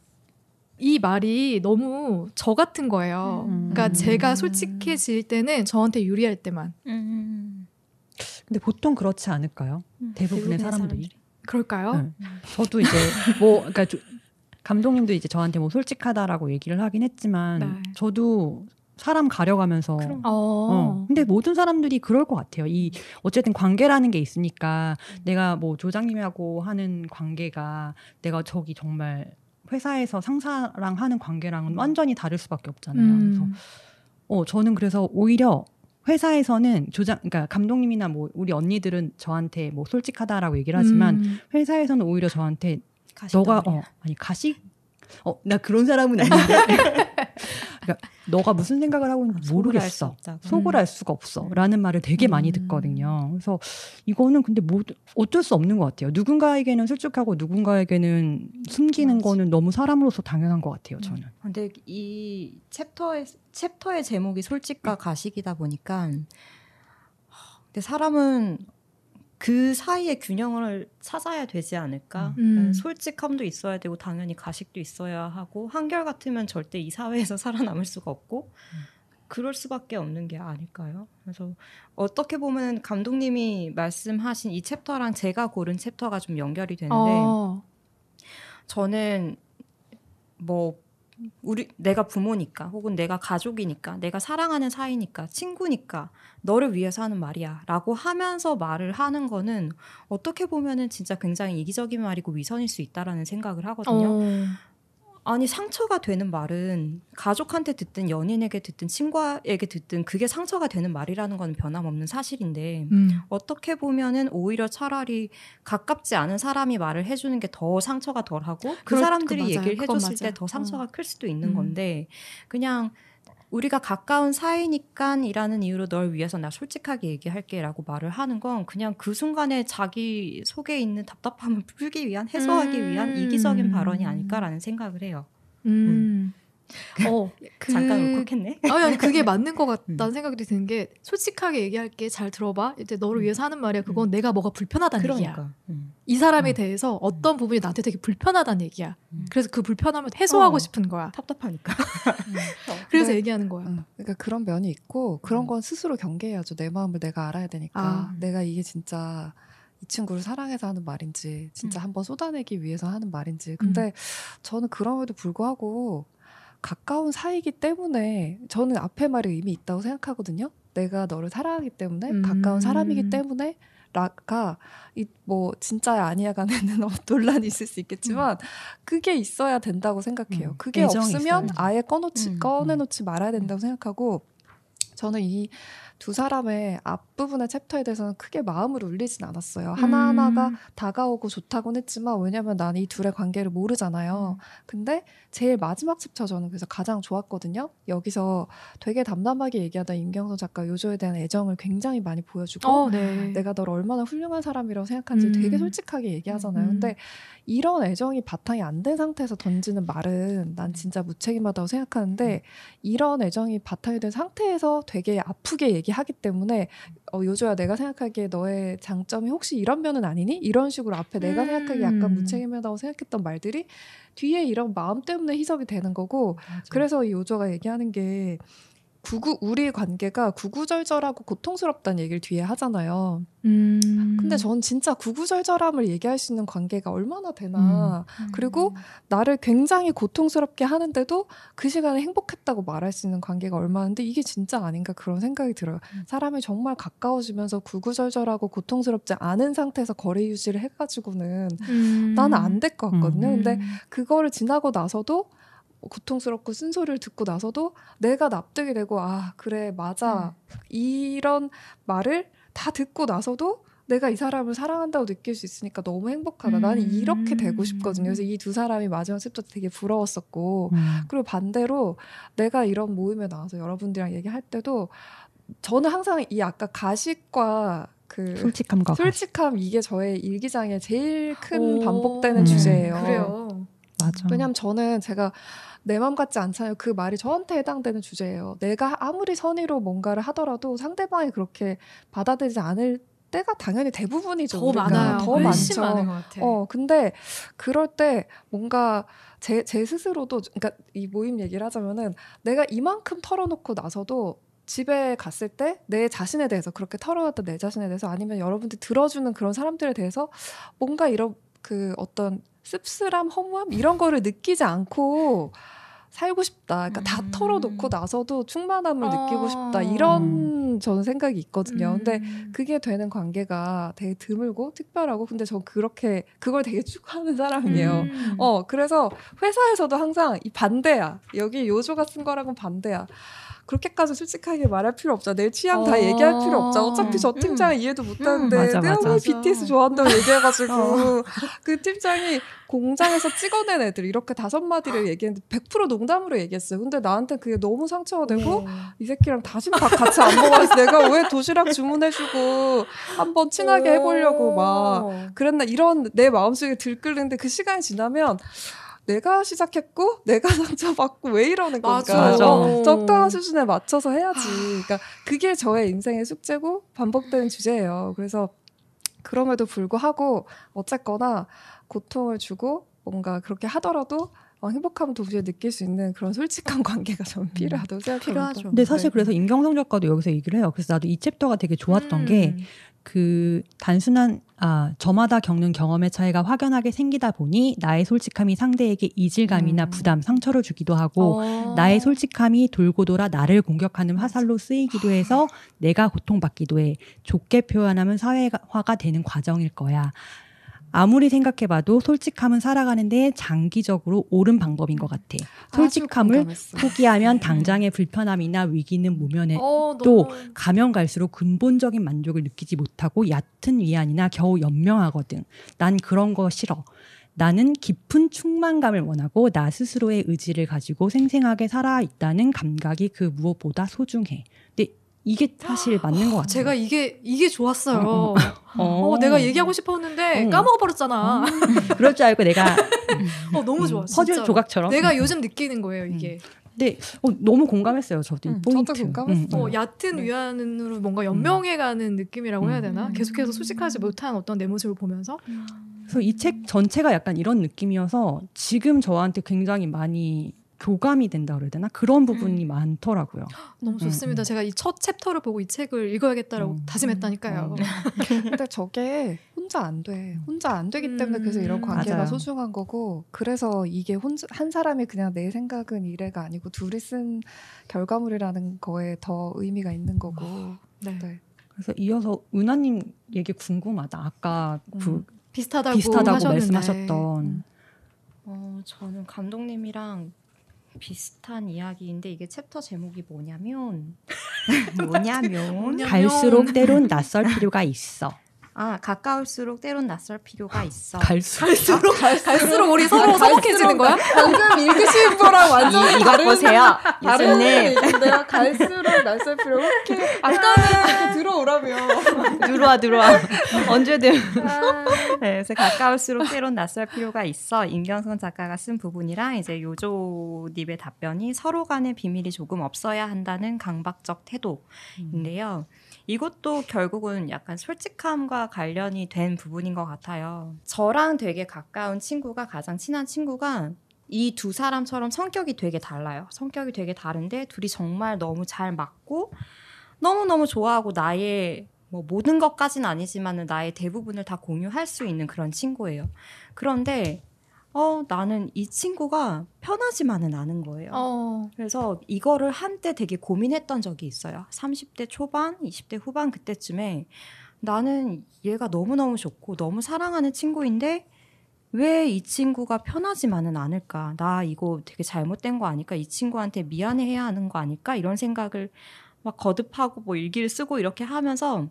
이 말이 너무 저 같은 거예요. 그러니까 제가 솔직해질 때는 저한테 유리할 때만. 근데 보통 그렇지 않을까요? 대부분의 사람들이. 그럴까요? 네. 저도 이제 그러니까 감독님도 이제 저한테 뭐 솔직하다라고 얘기를 하긴 했지만 네. 저도 사람 가려가면서 근데 모든 사람들이 그럴 것 같아요. 어쨌든 관계라는 게 있으니까 내가 뭐 조장님하고 하는 관계가 내가 저기 정말 회사에서 상사랑 하는 관계랑은 완전히 다를 수밖에 없잖아요. 그래서 저는 그래서 오히려 회사에서는 그러니까 감독님이나 뭐 우리 언니들은 저한테 뭐 솔직하다라고 얘기를 하지만 회사에서는 오히려 저한테 너가 아니 가식 나 그런 사람은 아닌데 그러니까 너가 무슨 생각을 하고 있는지 모르겠어. 속을 알 수가 없어. 라는 말을 되게 많이 듣거든요. 그래서 이거는 근데 어쩔 수 없는 것 같아요. 누군가에게는 솔직하고 누군가에게는 숨기는 거는 너무 사람으로서 당연한 것 같아요. 저는. 근데 이 챕터의 제목이 솔직과 가식이다 보니까 근데 사람은 그 사이의 균형을 찾아야 되지 않을까? 솔직함도 있어야 되고 당연히 가식도 있어야 하고 한결같으면 절대 이 사회에서 살아남을 수가 없고 그럴 수밖에 없는 게 아닐까요? 그래서 어떻게 보면 감독님이 말씀하신 이 챕터랑 제가 고른 챕터가 좀 연결이 되는데 저는 뭐 내가 부모니까 혹은 내가 가족이니까 내가 사랑하는 사이니까 친구니까 너를 위해서 하는 말이야 라고 하면서 말을 하는 거는 어떻게 보면은 진짜 굉장히 이기적인 말이고 위선일 수 있다라는 생각을 하거든요. 아니 상처가 되는 말은 가족한테 듣든 연인에게 듣든 친구에게 듣든 그게 상처가 되는 말이라는 건 변함없는 사실인데 어떻게 보면은 오히려 차라리 가깝지 않은 사람이 말을 해주는 게 더 상처가 덜하고 그 사람들이 얘기를 해줬을 때 더 상처가 클 수도 있는 건데 그냥 우리가 가까운 사이니까 이라는 이유로 널 위해서 나 솔직하게 얘기할게 라고 말을 하는 건 그냥 그 순간에 자기 속에 있는 답답함을 풀기 위한 해소하기 위한 이기적인 발언이 아닐까라는 생각을 해요. 잠깐 울컥했네. 아니 그게 맞는 것 같다는 생각이 드는 게 솔직하게 얘기할게 잘 들어봐. 이제 너를 위해서 하는 말이야. 그건 내가 뭐가 불편하다는 얘기야. 이 사람에 대해서 어떤 부분이 나한테 되게 불편하다는 얘기야. 그래서 그 불편함을 해소하고 싶은 거야. 답답하니까. 그래서 얘기하는 거야. 그러니까 그런 면이 있고 그런 건 스스로 경계해야죠. 내 마음을 내가 알아야 되니까. 내가 이게 진짜 이 친구를 사랑해서 하는 말인지 진짜 한번 쏟아내기 위해서 하는 말인지. 근데 저는 그럼에도 불구하고 가까운 사이이기 때문에 저는 앞에 말이 의미 있다고 생각하거든요. 내가 너를 사랑하기 때문에 가까운 사람이기 때문에 라가 뭐 진짜야 아니야 간에는 논란이 있을 수 있겠지만 그게 있어야 된다고 생각해요. 그게 없으면 있어야지. 아예 꺼내놓지 말아야 된다고 생각하고 저는 이 두 사람의 앞부분의 챕터에 대해서는 크게 마음을 울리진 않았어요. 하나하나가 다가오고 좋다곤 했지만 왜냐면 나는 이 둘의 관계를 모르잖아요. 근데 제일 마지막 챕터 저는 그래서 가장 좋았거든요. 여기서 되게 담담하게 얘기하다 임경선 작가 요조에 대한 애정을 굉장히 많이 보여주고 내가 널 얼마나 훌륭한 사람이라고 생각하는지 되게 솔직하게 얘기하잖아요. 근데 이런 애정이 바탕이 안 된 상태에서 던지는 말은 난 진짜 무책임하다고 생각하는데 이런 애정이 바탕이 된 상태에서 되게 아프게 얘기하기 때문에 요조야 내가 생각하기에 너의 장점이 혹시 이런 면은 아니니? 이런 식으로 앞에 내가 생각하기에 약간 무책임하다고 생각했던 말들이 뒤에 이런 마음 때문에 희석이 되는 거고 맞아. 그래서 이 요조가 얘기하는 게 우리 관계가 구구절절하고 고통스럽다는 얘기를 뒤에 하잖아요. 근데 전 진짜 구구절절함을 얘기할 수 있는 관계가 얼마나 되나. 그리고 나를 굉장히 고통스럽게 하는데도 그 시간에 행복했다고 말할 수 있는 관계가 얼마나인데 이게 진짜 아닌가 그런 생각이 들어요. 사람이 정말 가까워지면서 구구절절하고 고통스럽지 않은 상태에서 거리 유지를 해가지고는 나는 안 될 것 같거든요. 근데 그거를 지나고 나서도 고통스럽고 쓴소리를 듣고 나서도 내가 납득이 되고 아 그래 맞아 이런 말을 다 듣고 나서도 내가 이 사람을 사랑한다고 느낄 수 있으니까 너무 행복하다. 나는 이렇게 되고 싶거든요. 그래서 이 두 사람이 마지막 챕터 되게 부러웠었고 그리고 반대로 내가 이런 모임에 나와서 여러분들이랑 얘기할 때도 저는 항상 이 아까 가식과 그 솔직함 이게 저의 일기장에 제일 큰 반복되는 주제예요. 그래요. 맞아. 왜냐면 저는 제가 내 맘 같지 않잖아요. 그 말이 저한테 해당되는 주제예요. 내가 아무리 선의로 뭔가를 하더라도 상대방이 그렇게 받아들이지 않을 때가 당연히 대부분이죠. 더 많아요. 더 훨씬 많죠. 많은 것 같아. 근데 그럴 때 뭔가 제 스스로도, 그러니까 이 모임 얘기를 하자면은 내가 이만큼 털어놓고 나서도 집에 갔을 때 내 자신에 대해서 그렇게 털어놨던 내 자신에 대해서 아니면 여러분들이 들어주는 그런 사람들에 대해서 뭔가 이런 그 어떤 씁쓸함, 허무함 이런 거를 느끼지 않고 살고 싶다. 그러니까 다 털어놓고 나서도 충만함을 느끼고 싶다. 이런 저는 생각이 있거든요. 근데 그게 되는 관계가 되게 드물고 특별하고, 근데 전 그걸 되게 추구하는 사람이에요. 그래서 회사에서도 항상 이 반대야. 여기 요조가 쓴 거랑은 반대야. 그렇게까지 솔직하게 말할 필요 없잖아. 내 취향 다 얘기할 필요 없잖아. 어차피 저 팀장은 이해도 못하는데 맞아, 내가 맞아. 왜 BTS 좋아한다고 얘기해가지고 그 팀장이 공장에서 찍어낸 애들 이렇게 5마디를 얘기했는데 100% 농담으로 얘기했어요. 근데 나한테 그게 너무 상처가 되고 이 새끼랑 다시는 밥 같이 안 먹어서 내가 왜 도시락 주문해주고 한번 친하게 해보려고 막 그랬나, 이런 내 마음속에 들끓는데 그 시간이 지나면 내가 시작했고 내가 상처받고 왜 이러는 건가. 맞아. 적당한 수준에 맞춰서 해야지. 그러니까 그게 저의 인생의 숙제고 반복되는 주제예요. 그래서 그럼에도 불구하고 어쨌거나 고통을 주고 뭔가 그렇게 하더라도 행복함을 동시에 느낄 수 있는 그런 솔직한 관계가 저는 필요하다고 생각합니다. 필요하죠. 근데 사실 그래서 임경성 작가도 여기서 얘기를 해요. 그래서 나도 이 챕터가 되게 좋았던 게 그 단순한 저마다 겪는 경험의 차이가 확연하게 생기다 보니 나의 솔직함이 상대에게 이질감이나 부담, 상처를 주기도 하고 나의 솔직함이 돌고 돌아 나를 공격하는 화살로 쓰이기도 해서 내가 고통받기도 해. 좋게 표현하면 사회화가 되는 과정일 거야. 아무리 생각해봐도 솔직함은 살아가는데 장기적으로 옳은 방법인 것 같아. 솔직함을 포기하면 당장의 불편함이나 위기는 모면해 또 가면 갈수록 근본적인 만족을 느끼지 못하고 얕은 위안이나 겨우 연명하거든. 난 그런 거 싫어. 나는 깊은 충만감을 원하고 나 스스로의 의지를 가지고 생생하게 살아있다는 감각이 그 무엇보다 소중해. 근데 이게 사실 맞는 것 같아요. 제가 이게 좋았어요. 내가 얘기하고 싶었는데 까먹어버렸잖아. 그럴 줄 알고 내가 너무 좋아. 퍼즐 진짜로. 조각처럼. 내가 요즘 느끼는 거예요, 이게. 근데 너무 공감했어요. 저도 이 포인트. 저도 공감했어요. 얕은 위안으로 뭔가 연명해가는 느낌이라고 해야 되나? 계속해서 솔직하지 못한 어떤 내 모습을 보면서. 그래서 이 책 전체가 약간 이런 느낌이어서 지금 저한테 굉장히 많이 교감이 된다 그래야 되나? 그런 부분이 많더라고요. 너무 좋습니다. 제가 이 첫 챕터를 보고 이 책을 읽어야겠다라고 다짐했다니까요. 근데 저게 혼자 안 돼. 혼자 안 되기 때문에 그래서 이런 관계가 맞아요. 소중한 거고, 그래서 이게 한 사람이 그냥 내 생각은 이래가 아니고 둘이 쓴 결과물이라는 거에 더 의미가 있는 거고. 네. 그래서 이어서 은하님 얘기 궁금하다. 아까 비슷하다고 말씀하셨던. 저는 감독님이랑 비슷한 이야기인데 이게 챕터 제목이 뭐냐면 갈수록 때론 낯설 필요가 있어. 가까울수록 때론 낯설 필요가 있어. 갈수록 우리 서로 서먹해지는 거야? 방금 읽으신 거랑 완전 이거 보세요. 다른 얘기인데요. 갈수록 낯설 필요. 아까는 이렇게 들어오라며. 들어와. 언제든. 네, 그래서 가까울수록 때론 낯설 필요가 있어. 임경선 작가가 쓴 부분이랑 이제 요조님의 답변이 서로 간의 비밀이 조금 없어야 한다는 강박적 태도인데요. 이것도 결국은 약간 솔직함과 관련이 된 부분인 것 같아요. 저랑 되게 가까운 친구가, 가장 친한 친구가 이 두 사람처럼 성격이 되게 달라요. 성격이 되게 다른데 둘이 정말 너무 잘 맞고 너무너무 좋아하고 나의 모든 것까지는 아니지만 나의 대부분을 다 공유할 수 있는 그런 친구예요. 그런데 나는 이 친구가 편하지만은 않은 거예요. 그래서 이거를 한때 되게 고민했던 적이 있어요. 30대 초반, 20대 후반 그때쯤에 나는 얘가 너무너무 좋고 너무 사랑하는 친구인데 왜 이 친구가 편하지만은 않을까? 나 이거 되게 잘못된 거 아닐까? 이 친구한테 미안해해야 하는 거 아닐까? 이런 생각을 막 거듭하고 일기를 쓰고 이렇게 하면서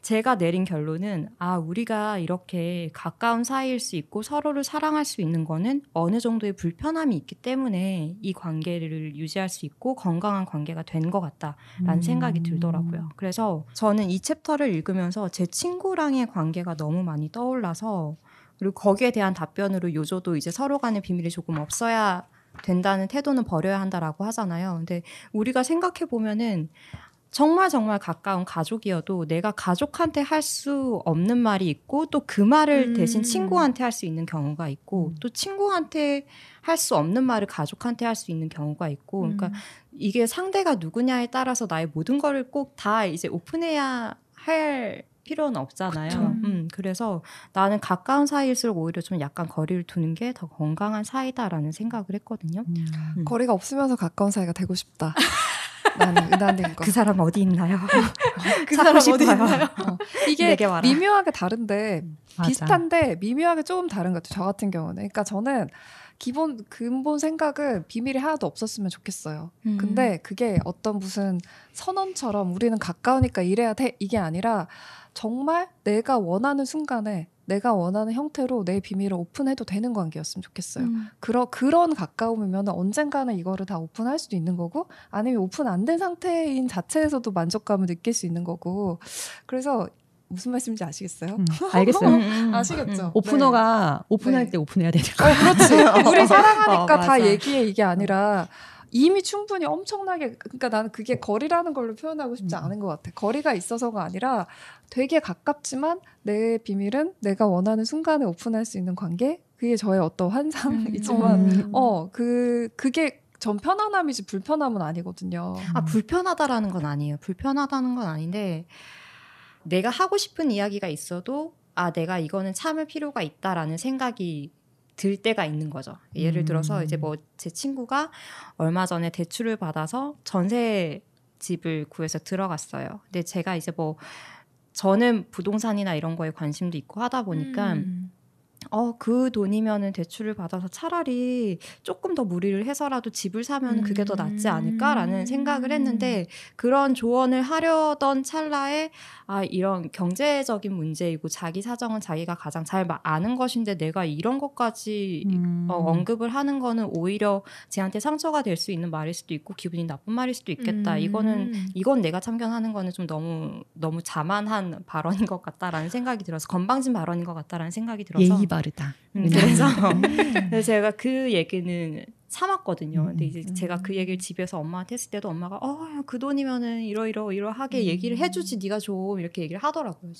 제가 내린 결론은 우리가 이렇게 가까운 사이일 수 있고 서로를 사랑할 수 있는 거는 어느 정도의 불편함이 있기 때문에 이 관계를 유지할 수 있고 건강한 관계가 된 것 같다라는 생각이 들더라고요. 그래서 저는 이 챕터를 읽으면서 제 친구랑의 관계가 너무 많이 떠올라서 그리고 거기에 대한 답변으로 요조도 이제 서로 간의 비밀이 조금 없어야 된다는 태도는 버려야 한다라고 하잖아요. 근데 우리가 생각해 보면은 정말 가까운 가족이어도 내가 가족한테 할 수 없는 말이 있고 또 그 말을 대신 친구한테 할 수 있는 경우가 있고 또 친구한테 할 수 없는 말을 가족한테 할 수 있는 경우가 있고 그러니까 이게 상대가 누구냐에 따라서 나의 모든 거를 꼭 다 이제 오픈해야 할 필요는 없잖아요. 그래서 나는 가까운 사이일수록 오히려 좀 약간 거리를 두는 게 더 건강한 사이다라는 생각을 했거든요. 거리가 없으면서 가까운 사이가 되고 싶다. 나는 은하님과. 그 사람 어디 있나요? 그 사람 어디 있나요? 이게 미묘하게 다른데 비슷한데 미묘하게 조금 다른 것 같아요. 저 같은 경우는. 그러니까 저는 근본 생각은 비밀이 하나도 없었으면 좋겠어요. 근데 그게 어떤 무슨 선언처럼 우리는 가까우니까 이래야 돼 이게 아니라 정말 내가 원하는 순간에 내가 원하는 형태로 내 비밀을 오픈해도 되는 관계였으면 좋겠어요. 그런 가까움이면 언젠가는 이거를 다 오픈할 수도 있는 거고 아니면 오픈 안 된 상태인 자체에서도 만족감을 느낄 수 있는 거고 그래서 무슨 말씀인지 아시겠어요? 알겠어요. 아시겠죠? 오프너가 오픈할 때 오픈해야 되는 거예요. 그렇지. 우리 사랑하니까 다 얘기해 이게 아니라 이미 충분히 엄청나게 그러니까 나는 그게 거리라는 걸로 표현하고 싶지 않은 것 같아. 거리가 있어서가 아니라 되게 가깝지만 내 비밀은 내가 원하는 순간에 오픈할 수 있는 관계? 그게 저의 어떤 환상이지만 그게 전 편안함이지 불편함은 아니거든요. 불편하다라는 건 아니에요. 불편하다는 건 아닌데 내가 하고 싶은 이야기가 있어도 내가 이거는 참을 필요가 있다라는 생각이 들 때가 있는 거죠. 예를 들어서 이제 뭐 제 친구가 얼마 전에 대출을 받아서 전세 집을 구해서 들어갔어요. 근데 제가 이제 뭐 저는 부동산이나 이런 거에 관심도 있고 하다 보니까 그 돈이면은 대출을 받아서 차라리 조금 더 무리를 해서라도 집을 사면 그게 더 낫지 않을까라는 생각을 했는데 그런 조언을 하려던 찰나에 이런 경제적인 문제이고 자기 사정은 자기가 가장 잘 아는 것인데 내가 이런 것까지 언급을 하는 거는 오히려 쟤한테 상처가 될 수 있는 말일 수도 있고 기분이 나쁜 말일 수도 있겠다. 이건 내가 참견하는 거는 좀 너무 자만한 발언인 것 같다라는 생각이 들어서 건방진 발언인 것 같다라는 생각이 들어서 예의 바르다. 그래서 제가 그 얘기는 참았거든요. 근데 이제 제가 그 얘기를 집에서 엄마한테 했을 때도 엄마가 그 돈이면은 이러하게 얘기를 해주지 네가 좀 이렇게 얘기를 하더라고요.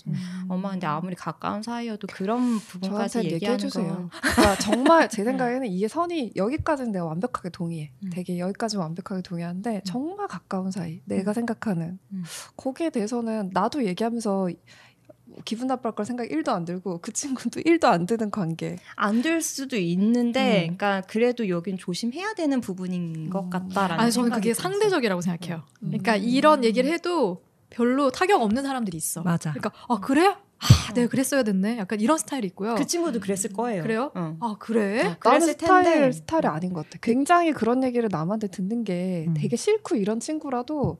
엄마 근데 아무리 가까운 사이여도 그런 부분까지 얘기하는 거 그러니까 정말 제 생각에는 이게 선이 여기까지는 내가 완벽하게 동의해. 되게 여기까지는 완벽하게 동의하는데 정말 가까운 사이 내가 생각하는 거기에 대해서는 나도 얘기하면서 기분 나쁠 걸 생각이 1도 안 들고 그 친구도 1도 안 드는 관계. 안 들 수도 있는데 그러니까 그래도 여긴 조심해야 되는 부분인 것 같다라는 저는 그게 들었어요. 상대적이라고 생각해요. 그러니까 이런 얘기를 해도 별로 타격 없는 사람들이 있어. 맞아. 그러니까 그래? 내가 그랬어야 됐네. 약간 이런 스타일이 있고요. 그 친구도 그랬을 거예요. 그래요? 그래? 나는 스타일이 아닌 것 같아. 굉장히 그런 얘기를 남한테 듣는 게 되게 싫고 이런 친구라도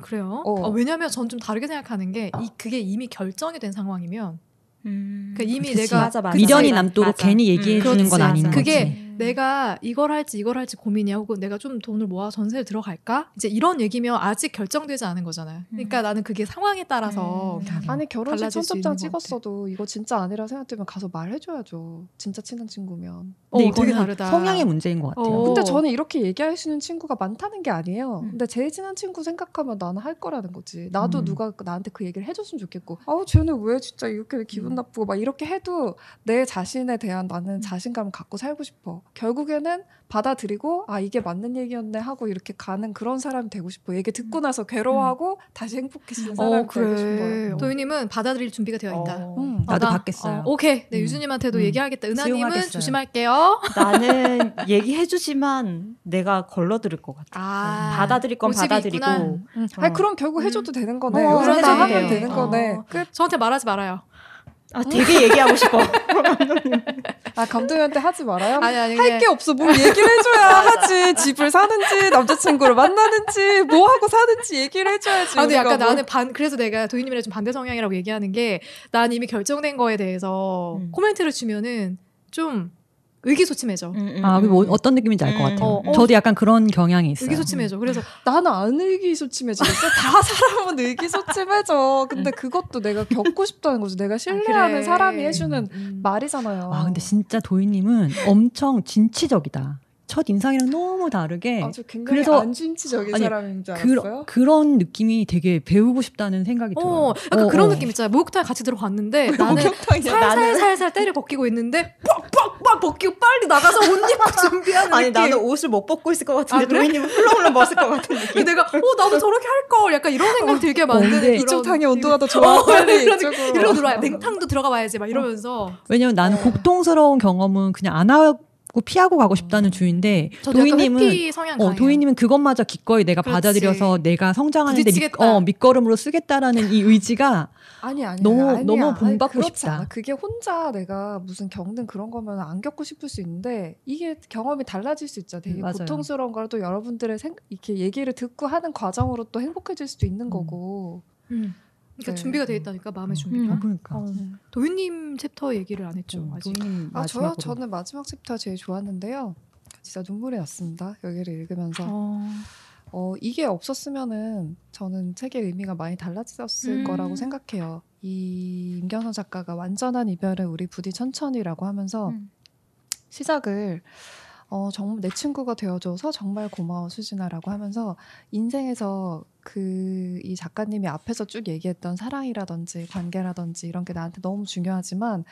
그래요? 왜냐면 전 좀 다르게 생각하는 게 그게 이미 결정이 된 상황이면 그러니까 이미 내가 미련이 남도록 괜히 얘기해 주는 건 아닌 거지. 그게 내가 이걸 할지 고민이야. 혹은 내가 좀 돈을 모아 전세를 들어갈까? 이제 이런 얘기면 아직 결정되지 않은 거잖아요. 그러니까 나는 그게 상황에 따라서 아니 결혼식 청첩장 찍었어도 같아. 이거 진짜 아니라 생각되면 가서 말해줘야죠. 진짜 친한 친구면. 근데 되게 이거는 다르다. 성향의 문제인 것 같아요. 근데 저는 이렇게 얘기하시는 친구가 많다는 게 아니에요. 근데 제일 친한 친구 생각하면 나는 할 거라는 거지. 나도 누가 나한테 그 얘기를 해줬으면 좋겠고 쟤는 왜 진짜 이렇게 기분 나쁘고 막 이렇게 해도 내 자신에 대한 나는 자신감을 갖고 살고 싶어. 결국에는 받아들이고 이게 맞는 얘기였네 하고 이렇게 가는 그런 사람이 되고 싶어. 얘기 듣고 나서 괴로워하고 다시 행복해지는 사람이 되고 싶어요. 도윤님은 받아들일 준비가 되어 있다. 나도 받겠어요. 오케이. 네, 유수님한테도 얘기하겠다. 은하님은 조심할게요. 나는 얘기해주지만 내가 걸러들을 것 같아. 받아들일 건 받아들이고. 그럼 결국 해줘도 되는 거네. 해줘도 하면 되는 거네. 끝. 저한테 말하지 말아요. 되게 얘기하고 싶어. 감독님한테 하지 말아요? 아니, 할 게 없어. 뭘 얘기를 해줘야 하지. 집을 사는지 남자친구를 만나는지 뭐 하고 사는지 얘기를 해줘야지. 근데 약간 나는 그래서 내가 도윤님이랑 좀 반대 성향이라고 얘기하는 게 난 이미 결정된 거에 대해서 코멘트를 주면은 좀 의기소침해져. 뭐 어떤 느낌인지 알 것 같아요. 저도 약간 그런 경향이 있어요. 의기소침해져. 그래서 나는 안 의기소침해지겠어. 다 사람은 의기소침해져. 근데 그것도 내가 겪고 싶다는 거죠. 내가 신뢰하는 그래. 사람이 해주는 말이잖아요. 근데 진짜 도희님은 엄청 진취적이다. 첫 인상이랑 너무 다르게 아주 굉장히 그래서 안 진취적인 사람인 줄 알았어요. 그런 느낌이 되게 배우고 싶다는 생각이 들어요. 약간 그런 느낌 있잖아요. 목욕탕에 같이 들어갔는데 나는 살살 때려 벗기고 있는데 빡빡빡 벗기고 빨리 나가서 옷 입고 준비하는 아니 느낌. 나는 옷을 못 벗고 있을 것 같은데 도희님은 훌렁훌렁 벗을 것 같은 느낌. 내가 나도 저렇게 할걸 약간 이런 생각 들게 만드는 이쪽 탕의 온도가 더 좋아. 빨리 이리로 들어와야 냉탕도 들어가 봐야지 막 이러면서. 왜냐면 나는 고통스러운 경험은 그냥 안 하고 피하고 가고 싶다는 주인데 도희님은 그것마저 기꺼이 내가 그렇지. 받아들여서 내가 성장하는데 밑거름으로 쓰겠다라는 이 의지가 너무 본받고 싶다. 그게 혼자 내가 무슨 겪는 그런 거면 안 겪고 싶을 수 있는데 이게 경험이 달라질 수 있죠. 되게 고통스러운 걸 또 여러분들의 이렇게 얘기를 듣고 하는 과정으로 또 행복해질 수도 있는 거고. 그러니까 준비가 돼 있다니까 마음의 준비가. 그러니까. 도윤님 챕터 얘기를 안 했죠. 아직. 저는 마지막 챕터 제일 좋았는데요. 진짜 눈물이 났습니다. 여기를 읽으면서. 이게 없었으면은 저는 책의 의미가 많이 달라졌을 거라고 생각해요. 이 임경선 작가가 완전한 이별은 우리 부디 천천히라고 하면서 시작을 정말 내 친구가 되어줘서 정말 고마워 수진아라고 하면서 인생에서 이 작가님이 앞에서 쭉 얘기했던 사랑이라든지 관계라든지 이런 게 나한테 너무 중요하지만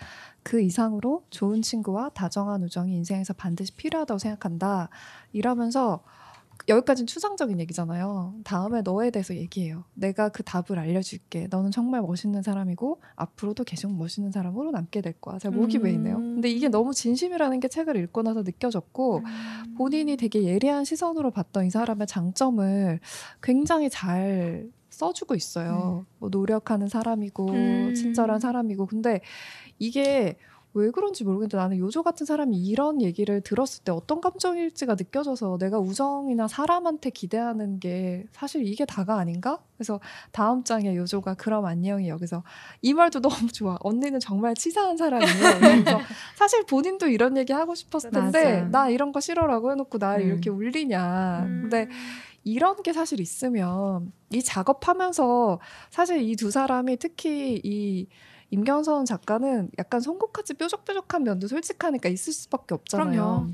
그 이상으로 좋은 친구와 다정한 우정이 인생에서 반드시 필요하다고 생각한다. 이러면서 여기까지는 추상적인 얘기잖아요. 다음에 너에 대해서 얘기해요. 내가 그 답을 알려줄게. 너는 정말 멋있는 사람이고 앞으로도 계속 멋있는 사람으로 남게 될 거야. 제가 목이 메이네요. 근데 이게 너무 진심이라는 게 책을 읽고 나서 느껴졌고 본인이 되게 예리한 시선으로 봤던 이 사람의 장점을 굉장히 잘 써주고 있어요. 뭐 노력하는 사람이고 친절한 사람이고 근데 이게 왜 그런지 모르겠는데 나는 요조 같은 사람이 이런 얘기를 들었을 때 어떤 감정일지가 느껴져서 내가 우정이나 사람한테 기대하는 게 사실 이게 다가 아닌가? 그래서 다음 장에 요조가 그럼 안녕이 여기서 이 말도 너무 좋아. 언니는 정말 치사한 사람이에요. 그래서 사실 본인도 이런 얘기 하고 싶었을 텐데 맞아. 나 이런 거 싫어라고 해놓고 나를 이렇게 울리냐. 근데 이런 게 사실 있으면 이 작업하면서 사실 이 두 사람이 특히 이 임경선 작가는 약간 송곳같이 뾰족뾰족한 면도 솔직하니까 있을 수밖에 없잖아요. 그럼요.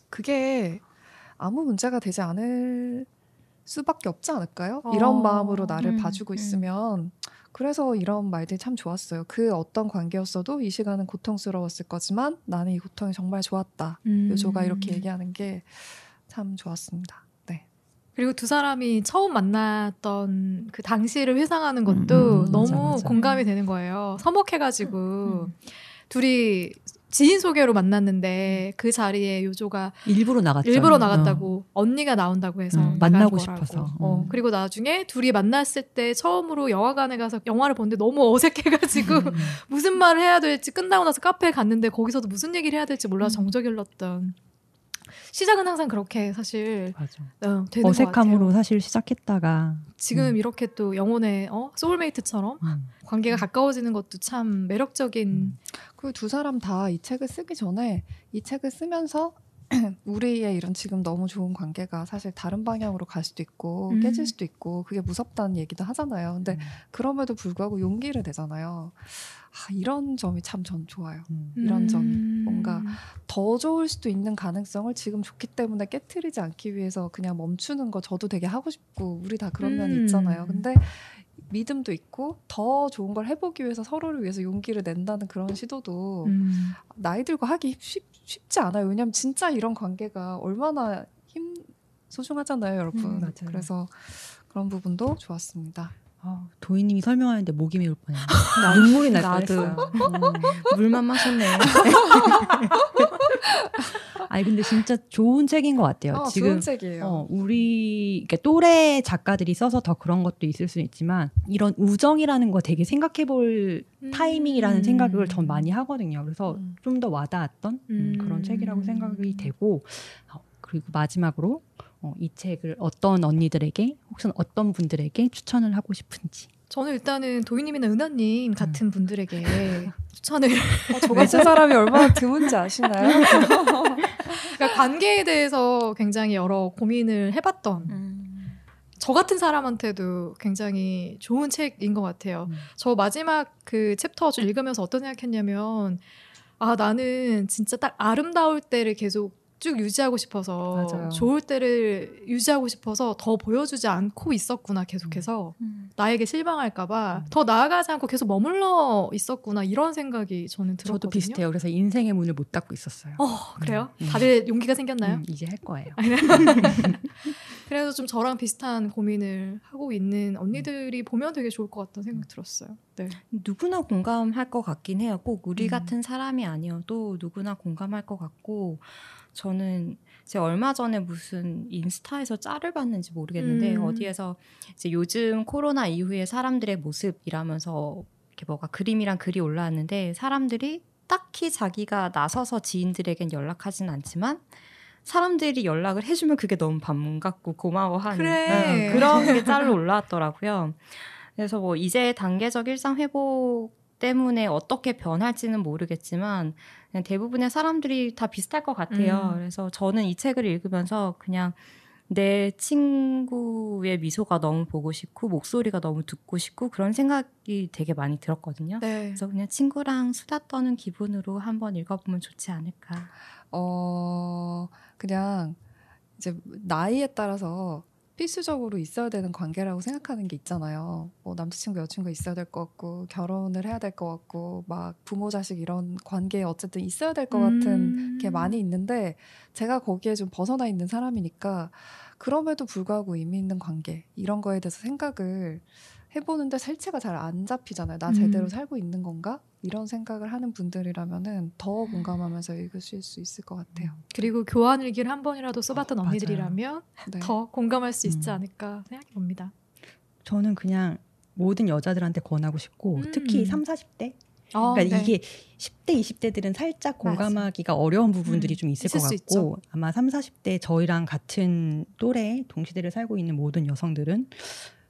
그게 아무 문제가 되지 않을 수밖에 없지 않을까요? 이런 마음으로 나를 봐주고 있으면. 그래서 이런 말들이 참 좋았어요. 그 어떤 관계였어도 이 시간은 고통스러웠을 거지만 나는 이 고통이 정말 좋았다. 요조가 이렇게 얘기하는 게 참 좋았습니다. 그리고 두 사람이 처음 만났던 그 당시를 회상하는 것도 너무 맞아. 공감이 되는 거예요. 서먹해가지고 둘이 지인 소개로 만났는데 그 자리에 요조가 일부러 나갔다고 언니가 나온다고 해서 만나고 싶어서 그리고 나중에 둘이 만났을 때 처음으로 영화관에 가서 영화를 보는데 너무 어색해가지고 무슨 말을 해야 될지 끝나고 나서 카페에 갔는데 거기서도 무슨 얘기를 해야 될지 몰라서 정적이 흘렀던 시작은 항상 그렇게 사실 되는 어색함으로 사실 시작했다가 지금 이렇게 또 영혼의 소울메이트처럼 관계가 가까워지는 것도 참 매력적인. 그 두 사람 다 이 책을 쓰기 전에 이 책을 쓰면서 우리의 이런 지금 너무 좋은 관계가 사실 다른 방향으로 갈 수도 있고 깨질 수도 있고 그게 무섭다는 얘기도 하잖아요. 근데 그럼에도 불구하고 용기를 내잖아요. 이런 점이 참 전 좋아요. 이런 점이 뭔가 더 좋을 수도 있는 가능성을 지금 좋기 때문에 깨트리지 않기 위해서 그냥 멈추는 거 저도 되게 하고 싶고 우리 다 그런 면이 있잖아요. 근데 믿음도 있고 더 좋은 걸 해보기 위해서 서로를 위해서 용기를 낸다는 그런 시도도 나이 들고 하기 쉽지 않아요. 왜냐하면 진짜 이런 관계가 얼마나 소중하잖아요, 여러분. 맞아요. 그래서 그런 부분도 좋았습니다. 도희님이 설명하는데 목이 메울 뻔했네. 눈물이 날 뻔했어요. 물만 마셨네. 아니 근데 진짜 좋은 책인 것 같아요. 지금 좋은 책이에요. 우리 그러니까 또래 작가들이 써서 더 그런 것도 있을 수는 있지만 이런 우정이라는 거 되게 생각해볼 타이밍이라는 생각을 전 많이 하거든요. 그래서 좀 더 와닿았던 그런 책이라고 생각이 되고 그리고 마지막으로 이 책을 어떤 언니들에게 혹은 어떤 분들에게 추천을 하고 싶은지 저는 일단은 도희님이나 은하님 같은 분들에게 추천을 저 같은 사람이 얼마나 드문지 아시나요? 그러니까 관계에 대해서 굉장히 여러 고민을 해봤던 저 같은 사람한테도 굉장히 좋은 책인 것 같아요. 저 마지막 그 챕터 좀 읽으면서 어떤 생각했냐면 나는 진짜 딱 아름다울 때를 계속 쭉 유지하고 싶어서 맞아요. 좋을 때를 유지하고 싶어서 더 보여주지 않고 있었구나 계속해서 나에게 실망할까봐 더 나아가지 않고 계속 머물러 있었구나 이런 생각이 저는 들었거든요. 저도 비슷해요. 그래서 인생의 문을 못 닫고 있었어요. 그래요? 다들 용기가 생겼나요? 이제 할 거예요. 그래서 좀 저랑 비슷한 고민을 하고 있는 언니들이 보면 되게 좋을 것 같다는 생각이 들었어요. 네. 누구나 공감할 것 같긴 해요. 꼭 우리 같은 사람이 아니어도 누구나 공감할 것 같고 저는 제가 얼마 전에 무슨 인스타에서 짤을 봤는지 모르겠는데 어디에서 이제 요즘 코로나 이후에 사람들의 모습이라면서 이렇게 뭐가 그림이랑 글이 올라왔는데 사람들이 딱히 자기가 나서서 지인들에겐 연락하진 않지만 사람들이 연락을 해주면 그게 너무 반갑고 고마워하는 그런 게 짤로 올라왔더라고요. 그래서 뭐 이제 단계적 일상 회복 때문에 어떻게 변할지는 모르겠지만 그냥 대부분의 사람들이 다 비슷할 것 같아요. 그래서 저는 이 책을 읽으면서 그냥 내 친구의 미소가 너무 보고 싶고 목소리가 너무 듣고 싶고 그런 생각이 되게 많이 들었거든요. 네. 그래서 그냥 친구랑 수다 떠는 기분으로 한번 읽어보면 좋지 않을까. 그냥 이제 나이에 따라서 필수적으로 있어야 되는 관계라고 생각하는 게 있잖아요. 뭐 남자친구, 여자친구 있어야 될 것 같고 결혼을 해야 될 것 같고 막 부모, 자식 이런 관계에 어쨌든 있어야 될 것 같은 게 많이 있는데 제가 거기에 좀 벗어나 있는 사람이니까 그럼에도 불구하고 의미 있는 관계 이런 거에 대해서 생각을 해보는데 살체가 잘 안 잡히잖아요. 나 제대로 살고 있는 건가? 이런 생각을 하는 분들이라면은 더 공감하면서 읽으실 수 있을 것 같아요. 그리고 교환일기를 한 번이라도 써봤던 언니들이라면 네. 더 공감할 수 있지 않을까 생각해 봅니다. 저는 그냥 모든 여자들한테 권하고 싶고 특히 3, 40대 그러니까 네. 이게 10대, 20대들은 살짝 공감하기가 어려운 부분들이 좀 있을 것 같고 있죠. 아마 3, 40대 저희랑 같은 또래 동시대를 살고 있는 모든 여성들은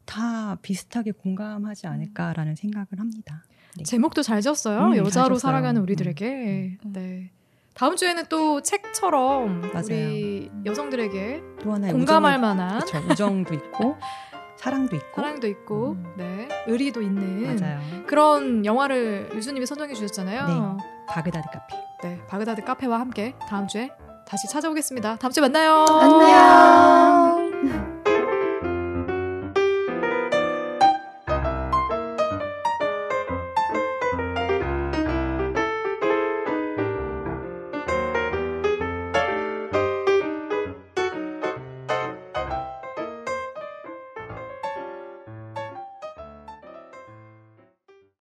다 비슷하게 공감하지 않을까라는 생각을 합니다. 네. 제목도 잘 지었어요. 여자로 잘 지었어요. 살아가는 우리들에게. 네. 다음 주에는 또 책처럼 맞아요. 우리 여성들에게 또 하나의 공감할 만한 그쵸, 우정도 있고 사랑도 있고 사랑도 있고 네, 의리도 있는 맞아요. 그런 영화를 유수님이 선정해 주셨잖아요. 네. 바그다드 카페. 네, 바그다드 카페와 함께 다음 주에 다시 찾아오겠습니다. 다음 주에 만나요. 안녕.